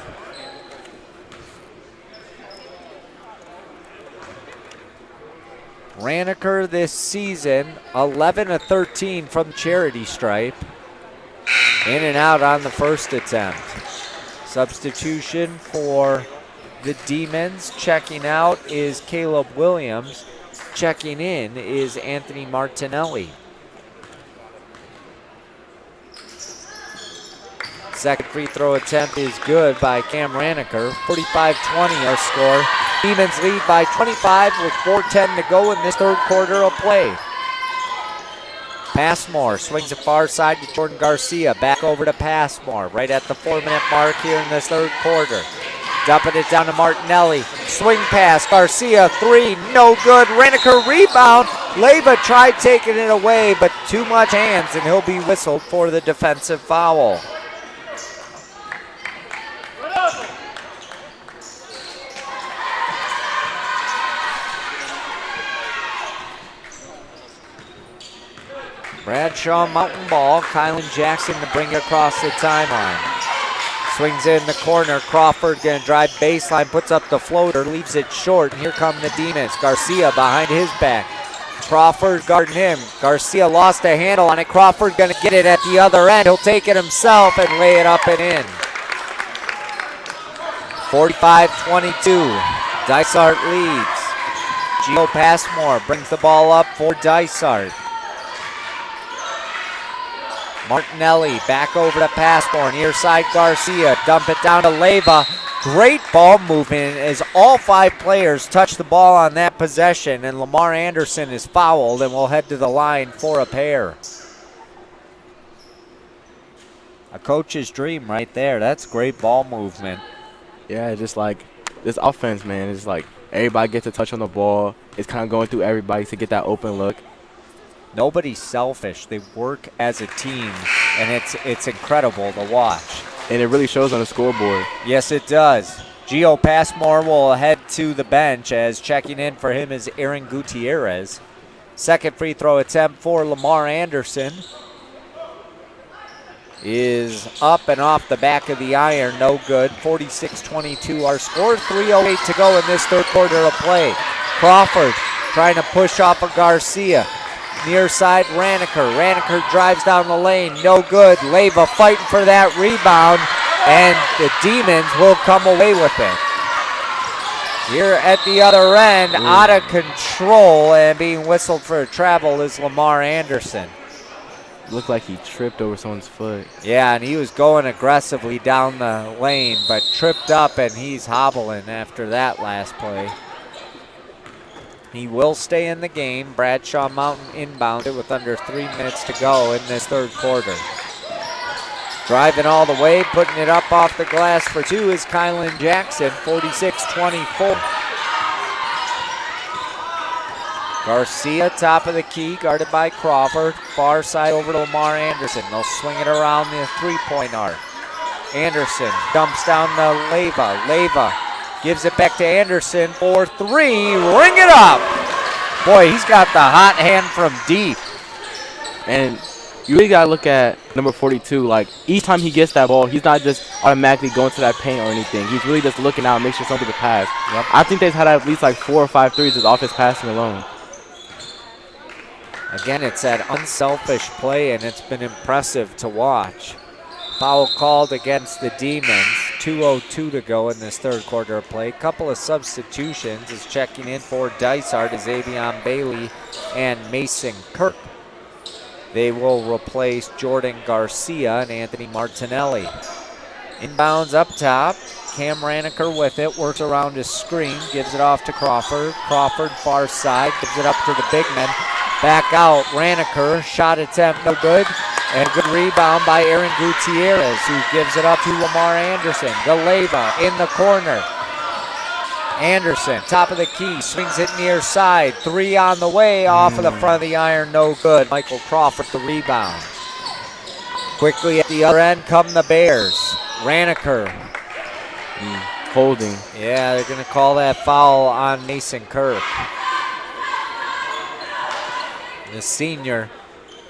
Raniker this season, 11 of 13 from charity stripe. In and out on the first attempt. Substitution for the Demons. Checking out is Caleb Williams. Checking in is Anthony Martinelli. Second free throw attempt is good by Cam Raniker. 45-20 our score. Demons lead by 25 with 4:10 to go in this third quarter of play. Passmore swings it far side to Jordan Garcia. Back over to Passmore right at the 4-minute mark here in this third quarter. Dumping it down to Martinelli. Swing pass. Garcia, 3. No good. Raniker rebound. Leyva tried taking it away, but too much hands, and he'll be whistled for the defensive foul. Bradshaw Mountain ball. Kylan Jackson to bring it across the timeline. Swings it in the corner. Crawford gonna drive baseline, puts up the floater, leaves it short, and here come the Demons. Garcia behind his back. Crawford guarding him. Garcia lost a handle on it. Crawford gonna get it at the other end. He'll take it himself and lay it up and in. 45-22. Dysart leads. Gio Passmore brings the ball up for Dysart. Martinelli back over to Passmore. Near side Garcia. Dump it down to Leyva. Great ball movement as all 5 players touch the ball on that possession, and Lamar Anderson is fouled and will head to the line for a pair. A coach's dream right there. That's great ball movement. Yeah, just like this offense, man, it's like everybody gets a touch on the ball. It's kind of going through everybody to get that open look. Nobody's selfish. They work as a team, and it's incredible to watch. And it really shows on the scoreboard. Yes, it does. Gio Passmore will head to the bench as checking in for him is Aaron Gutierrez. Second free throw attempt for Lamar Anderson is up and off the back of the iron. No good. 46-22 our score. 3:08 to go in this third quarter of play. Crawford trying to push off of Garcia. Near side, Raniker. Raniker drives down the lane. No good. Leyva fighting for that rebound, and the Demons will come away with it. Here at the other end, out of control and being whistled for a travel is Lamar Anderson. Looked like he tripped over someone's foot. Yeah, and he was going aggressively down the lane, but tripped up, and he's hobbling after that last play. He will stay in the game. Bradshaw Mountain inbounded with under 3 minutes to go in this third quarter. Driving all the way, putting it up off the glass for 2 is Kylan Jackson, 46-24. Garcia, top of the key, guarded by Crawford. Far side over to Lamar Anderson. They'll swing it around the three-point arc. Anderson dumps down to Leyva. Leyva gives it back to Anderson for 3. Ring it up. Boy, he's got the hot hand from deep. And you really got to look at number 42. Like, each time he gets that ball, he's not just automatically going to that paint or anything. He's really just looking out and make sure something to pass. Yep. I think they've had at least like 4 or 5 threes just off his passing alone. Again, it's that unselfish play, and it's been impressive to watch. Foul called against the Demons. 2:02 to go in this third quarter of play. Couple of substitutions is checking in for Dysart is Avion Bailey and Mason Kirk. They will replace Jordan Garcia and Anthony Martinelli. Inbounds up top. Cam Raniker with it, works around his screen, gives it off to Crawford. Crawford far side, gives it up to the big man. Back out, Raniker, shot attempt no good. And a good rebound by Aaron Gutierrez, who gives it up to Lamar Anderson. Leyva in the corner. Anderson, top of the key, swings it near side. 3 on the way, off of the front of the iron, no good. Michael Crawford the rebound. Quickly at the other end come the Bears. Raniker. Holding. Yeah, they're going to call that foul on Mason Kirk. The senior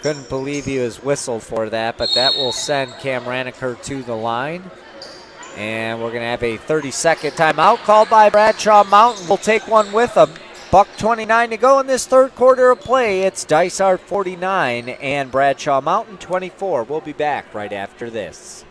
couldn't believe he was whistled for that, but that will send Cam Raniker to the line. And we're going to have a 30-second timeout called by Bradshaw Mountain. We'll take one with them. $1:29 to go in this third quarter of play. It's Dysart 49 and Bradshaw Mountain 24. We'll be back right after this.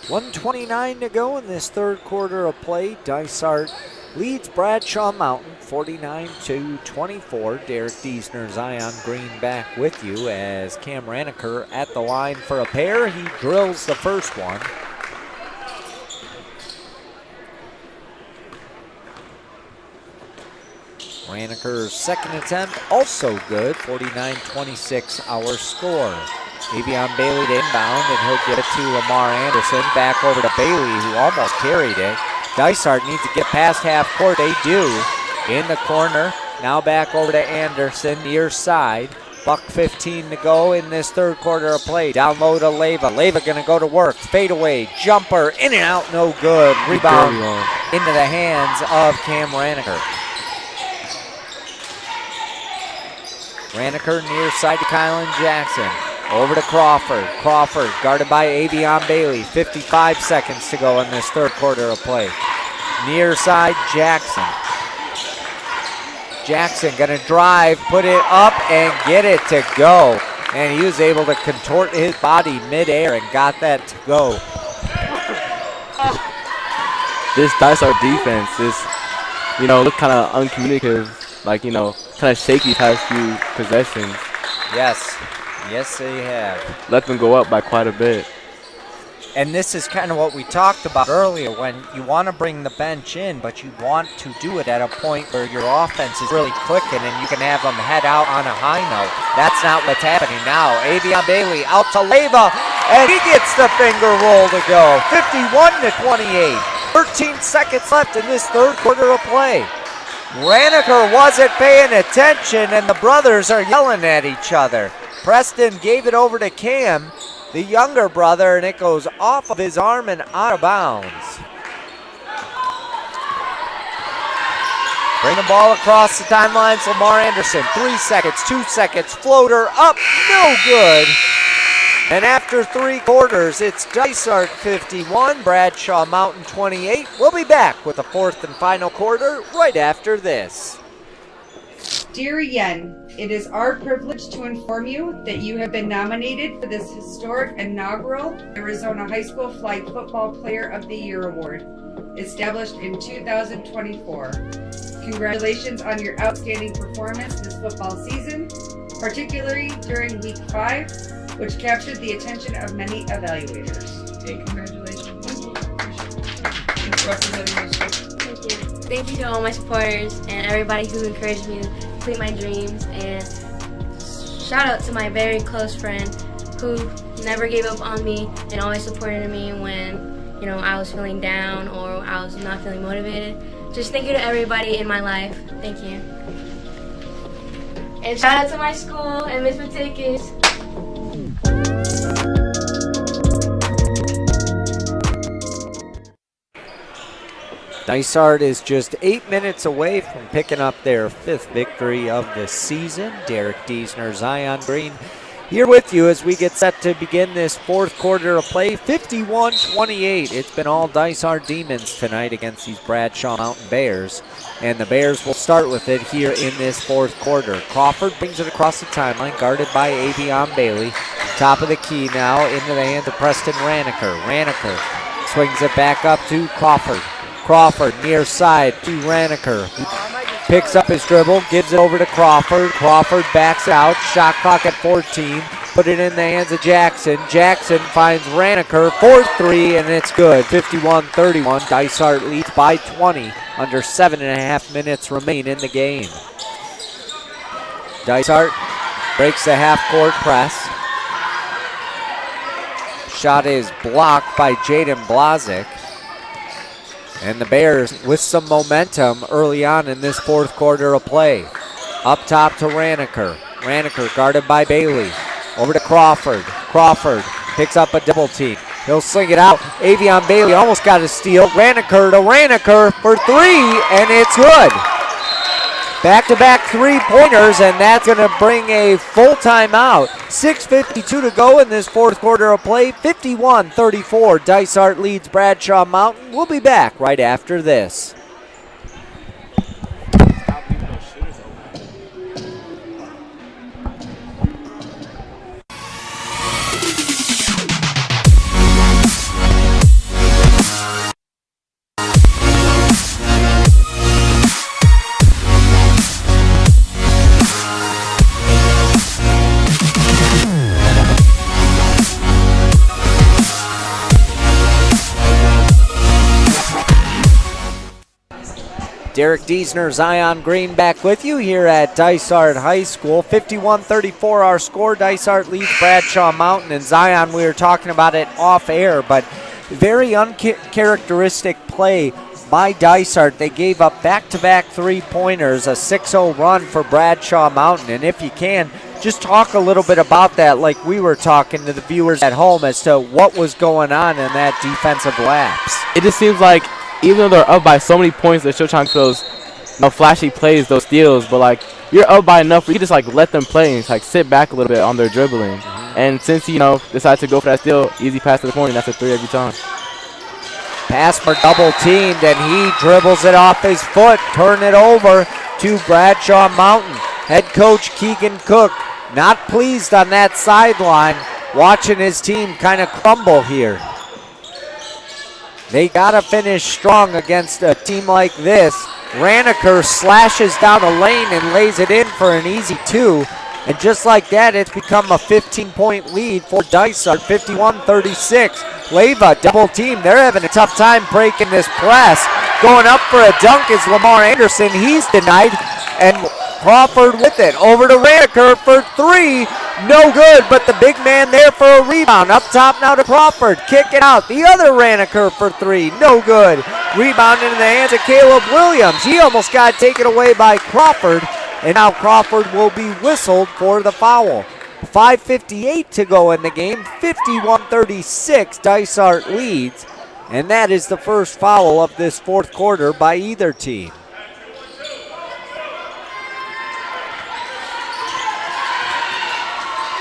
$1:29 to go in this third quarter of play. Dysart leads Bradshaw Mountain 49-24. Derek Diesner, Zion Green back with you as Cam Raniker at the line for a pair. He drills the first one. Raniker's second attempt, also good, 49-26 our score. Avion Bailey to inbound, and he'll get it to Lamar Anderson. Back over to Bailey, who almost carried it. Dysart needs to get past half court. They do. In the corner. Now back over to Anderson, near side. $1:15 to go in this third quarter of play. Down low to Leyva. Leyva gonna go to work. Fadeaway, jumper, in and out, no good. Rebound into the hands of Cam Raniker. Raniker near side to Kylan Jackson. Over to Crawford. Crawford guarded by Avion Bailey. 55 seconds to go in this third quarter of play. Near side, Jackson. Jackson gonna drive, put it up, and get it to go. And he was able to contort his body midair and got that to go. This Dysart defense is, look kind of uncommunicative, kind of shaky past few possessions. Yes. Yes, they have. Let them go up by quite a bit. And this is kind of what we talked about earlier, when you want to bring the bench in, but you want to do it at a point where your offense is really clicking and you can have them head out on a high note. That's not what's happening now. Avion Bailey out to Leyva, and he gets the finger roll to go. 51-28. 13 seconds left in this third quarter of play. Raniker wasn't paying attention, and the brothers are yelling at each other. Preston gave it over to Cam, the younger brother, and it goes off of his arm and out of bounds. Bring the ball across the timelines. Lamar Anderson, 3 seconds, 2 seconds, floater up, no good. And after 3 quarters, it's Dysart 51, Bradshaw Mountain 28. We'll be back with the fourth and final quarter right after this. Dear Yen, it is our privilege to inform you that you have been nominated for this historic inaugural Arizona High School Flag Football Player of the Year Award, established in 2024. Congratulations on your outstanding performance this football season, particularly during Week 5, which captured the attention of many evaluators. Hey, congratulations. Thank you. Thank you to all my supporters and everybody who encouraged me to complete my dreams, and shout out to my very close friend who never gave up on me and always supported me when I was feeling down or I was not feeling motivated. Just thank you to everybody in my life. Thank you. And shout out to my school and Miss Matikis. Dysart is just 8 minutes away from picking up their 5th victory of the season. Derek Diesner, Zion Green here with you as we get set to begin this fourth quarter of play. 51-28. It's been all Dysart Demons tonight against these Bradshaw Mountain Bears. And the Bears will start with it here in this fourth quarter. Crawford brings it across the timeline, guarded by Avion Bailey. Top of the key now into the hands of Preston Raniker. Raniker swings it back up to Crawford. Crawford near side to Raniker. Picks up his dribble, gives it over to Crawford. Crawford backs out. Shot clock at 14. Put it in the hands of Jackson. Jackson finds Raniker for 3, and it's good. 51-31. Dysart leads by 20. Under 7.5 minutes remain in the game. Dysart breaks the half-court press. Shot is blocked by Jaden Blazik. And the Bears with some momentum early on in this fourth quarter of play. Up top to Raniker. Raniker guarded by Bailey. Over to Crawford. Crawford picks up a double team. He'll sling it out. Avion Bailey almost got a steal. Raniker to Raniker for 3, and it's good. Back-to-back three-pointers, and that's going to bring a full timeout. 6:52 to go in this fourth quarter of play. 51-34. Dysart leads Bradshaw Mountain. We'll be back right after this. Derek Diesner, Zion Green back with you here at Dysart High School. 51-34 our score. Dysart leads Bradshaw Mountain. And Zion, we were talking about it off air, but very uncharacteristic play by Dysart. They gave up back-to-back three-pointers, a 6-0 run for Bradshaw Mountain. And if you can, just talk a little bit about that like we were talking to the viewers at home as to what was going on in that defensive lapse. It just seems like even though they're up by so many points, they're still trying to those flashy plays, those steals. But, like, you're up by enough where you just, like, let them play and, like, sit back a little bit on their dribbling. And since he, decided to go for that steal, easy pass to the corner, that's a three every time. Pasmer double teamed, and he dribbles it off his foot. Turn it over to Bradshaw Mountain. Head coach Keegan Cook not pleased on that sideline, watching his team kind of crumble here. They got to finish strong against a team like this. Raniker slashes down the lane and lays it in for an easy two. And just like that, it's become a 15-point lead for Dysart, 51-36. Leyva double team. They're having a tough time breaking this press. Going up for a dunk is Lamar Anderson. He's denied. And Crawford with it. Over to Raniker for three. No good, but the big man there for a rebound. Up top now to Crawford. Kick it out. The other Raniker for three. No good. Rebound into the hands of Caleb Williams. He almost got taken away by Crawford. And now Crawford will be whistled for the foul. 5:58 to go in the game. 51-36. Dysart leads. And that is the first foul of this fourth quarter by either team.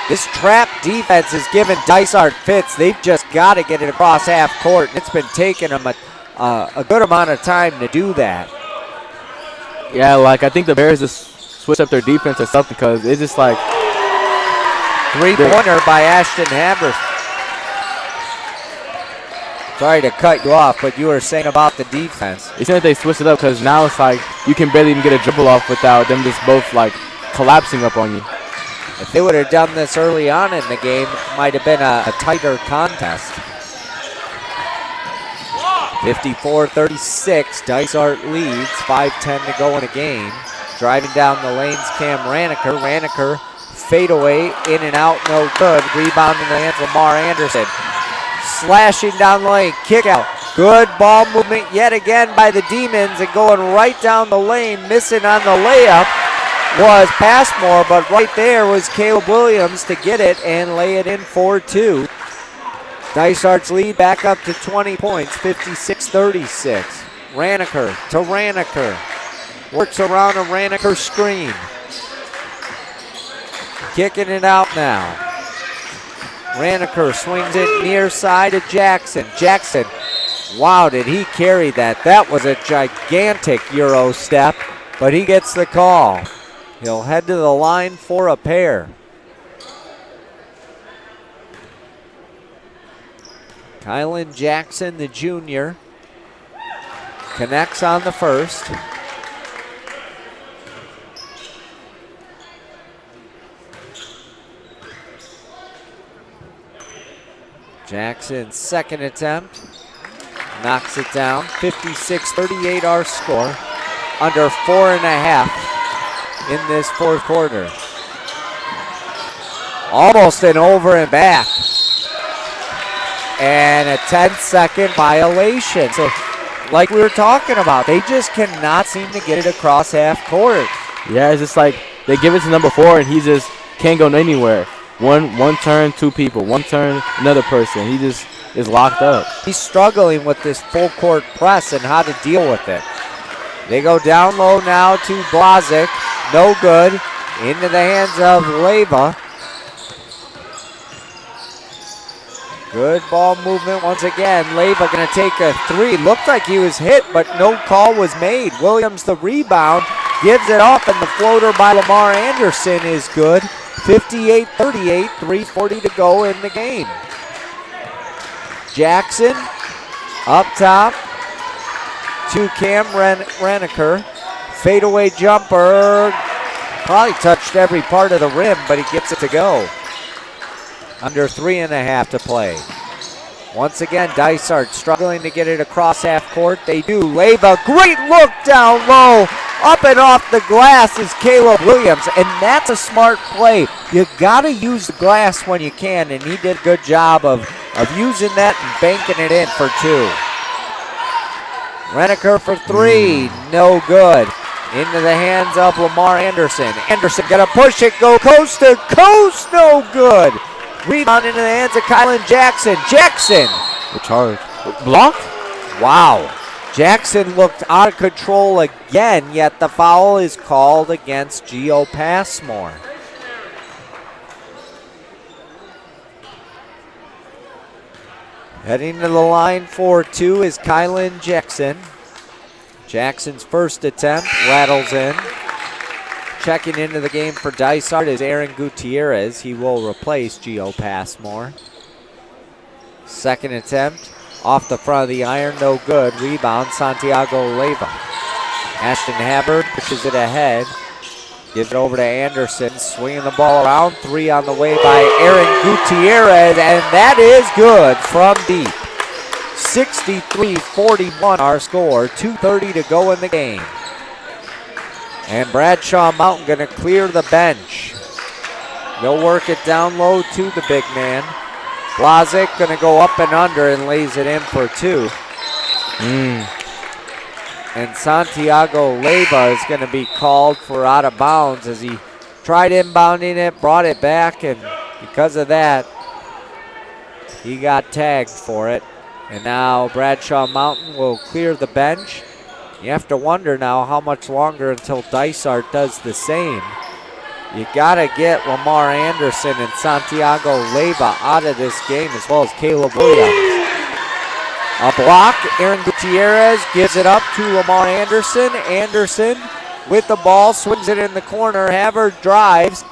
This trap defense has given Dysart fits. They've just got to get it across half court. And it's been taking them a good amount of time to do that. Yeah, like I think the Bears just switched up their defense or something because it's just like three-pointer by Ashton Haber. Sorry to cut you off, but you were saying about the defense. It seems like they switched it up because now it's like you can barely even get a dribble off without them just both like collapsing up on you. If they would have done this early on in the game, it might have been a tighter contest. 54-36, Dysart leads, 5:10 to go in a game. Driving down the lanes, Cam Raniker. Raniker, fadeaway, in and out, no good. Rebound in the hands of Lamar Anderson. Slashing down the lane, kick out. Good ball movement yet again by the Demons and going right down the lane, missing on the layup was Passmore, but right there was Caleb Williams to get it and lay it in for two. Dysart's lead back up to 20 points, 56-36. Raniker to Raniker. Works around a Raniker screen. Kicking it out now. Raniker swings it near side to Jackson. Jackson, wow, did he carry that? That was a gigantic Euro step, but he gets the call. He'll head to the line for a pair. Kylan Jackson, the junior, connects on the first. Jackson's second attempt, knocks it down. 56-38 our score. Under 4.5 in this fourth quarter. Almost an over and back. And a 10-second violation. So, like we were talking about, they just cannot seem to get it across half court. Yeah, it's just like they give it to number 4 and he just can't go anywhere. One turn, two people. One turn, another person. He just is locked up. He's struggling with this full court press and how to deal with it. They go down low now to Blazic. No good. Into the hands of Leyva. Good ball movement once again. Leyva going to take a three. Looked like he was hit, but no call was made. Williams the rebound. Gives it off, and the floater by Lamar Anderson is good. 58-38, 3:40 to go in the game. Jackson up top to Cam Raniker. Fadeaway jumper. Probably touched every part of the rim, but he gets it to go. Under 3.5 to play. Once again, Dysart struggling to get it across half court. They do. Leyva, great look down low. Up and off the glass is Caleb Williams, and that's a smart play. You got to use the glass when you can, and he did a good job of using that and banking it in for 2. Reneker for 3, no good. Into the hands of Lamar Anderson. Anderson gonna push it, go coast to coast, no good. Rebound into the hands of Kylan Jackson. Jackson! The charge. Blocked? Wow. Jackson looked out of control again, yet the foul is called against Gio Passmore. Heading to the line for 2 is Kylan Jackson. Jackson's first attempt rattles in. Checking into the game for Dysart is Aaron Gutierrez. He will replace Gio Passmore. Second attempt off the front of the iron, no good. Rebound, Santiago Leyva. Ashton Habbard pushes it ahead. Gives it over to Anderson, swinging the ball around. 3 on the way by Aaron Gutierrez, and that is good from deep. 63-41 our score, 2:30 to go in the game. And Bradshaw Mountain gonna clear the bench. They'll work it down low to the big man. Blazic gonna go up and under and lays it in for 2. And Santiago Leyva is gonna be called for out of bounds as he tried inbounding it, brought it back, and because of that, he got tagged for it. And now Bradshaw Mountain will clear the bench. You have to wonder now how much longer until Dysart does the same. You gotta get Lamar Anderson and Santiago Leyva out of this game, as well as Caleb Williams. A block, Aaron Gutierrez gives it up to Lamar Anderson. Anderson with the ball, swings it in the corner. Havard drives.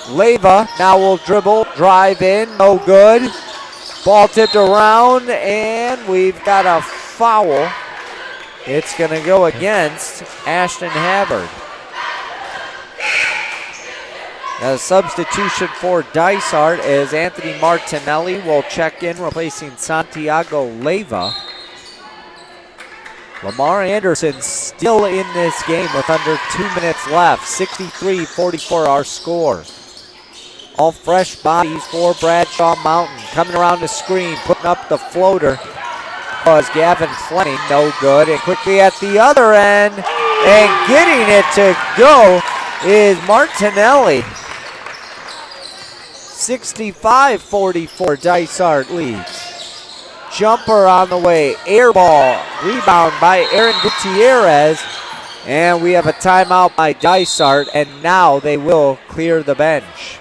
Leyva now will dribble, drive in, no good. Ball tipped around, and we've got a foul. It's going to go against Ashton Havard. A substitution for Dysart as Anthony Martinelli will check in, replacing Santiago Leyva. Lamar Anderson still in this game with under 2 minutes left. 63-44 our score. All fresh bodies for Bradshaw Mountain. Coming around the screen, putting up the floater was Gavin Fleming, no good. And quickly at the other end, and getting it to go is Martinelli. 65-44, Dysart leads. Jumper on the way, air ball, rebound by Aaron Gutierrez. And we have a timeout by Dysart, and now they will clear the bench.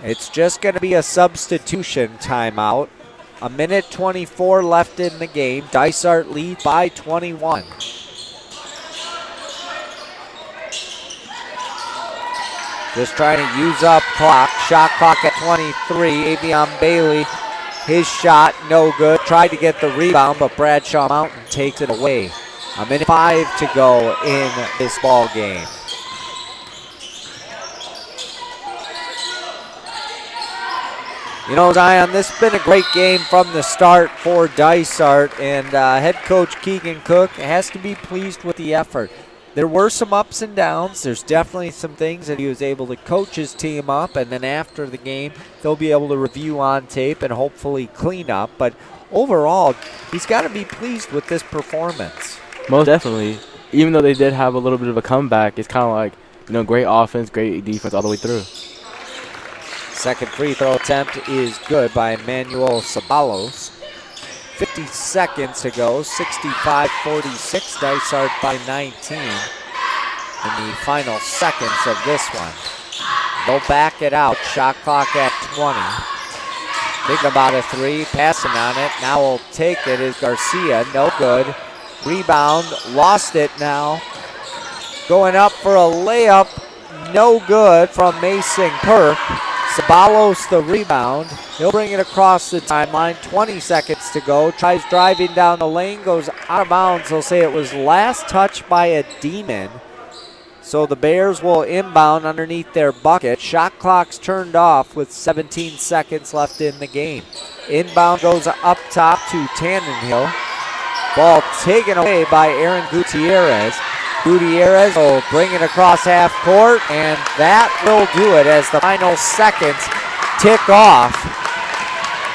It's just going to be a substitution timeout. A minute 24 left in the game. Dysart leads by 21. Just trying to use up clock. Shot clock at 23. Avion Bailey, his shot no good. Tried to get the rebound, but Bradshaw Mountain takes it away. A minute 5 to go in this ball game. You know, Zion, this has been a great game from the start for Dysart, and head coach Keegan Cook has to be pleased with the effort. There were some ups and downs. There's definitely some things that he was able to coach his team up, and then after the game, they'll be able to review on tape and hopefully clean up. But overall, he's got to be pleased with this performance. Most definitely. Even though they did have a little bit of a comeback, it's kind of like, you know, great offense, great defense all the way through. Second free throw attempt is good by Emmanuel Sabalos. 50 seconds to go, 65-46, Dysart by 19 in the final seconds of this one. They'll back it out, shot clock at 20. Thinking about a 3, passing on it, now will take it is Garcia, no good. Rebound, lost it now. Going up for a layup, no good from Mason Kirk. Sabalos the rebound. He'll bring it across the timeline. 20 seconds to go. Tries driving down the lane. Goes out of bounds. They'll say it was last touched by a demon. So the Bears will inbound underneath their bucket. Shot clock's turned off with 17 seconds left in the game. Inbound goes up top to Tannenhill. Ball taken away by Aaron Gutierrez. Gutierrez will bring it across half court, and that will do it as the final seconds tick off.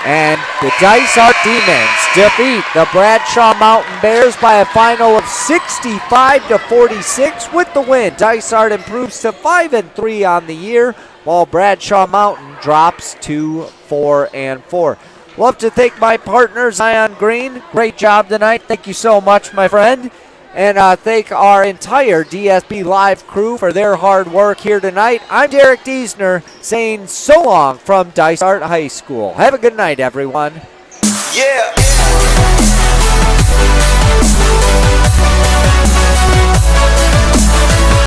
And the Dysart Demons defeat the Bradshaw Mountain Bears by a final of 65-46 with the win. Dysart improves to 5-3 on the year, while Bradshaw Mountain drops to 4-4. Love to thank my partner, Zion Green. Great job tonight. Thank you so much, my friend. And thank our entire DSB Live crew for their hard work here tonight. I'm Derek Diesner saying so long from Dysart High School. Have a good night, everyone. Yeah.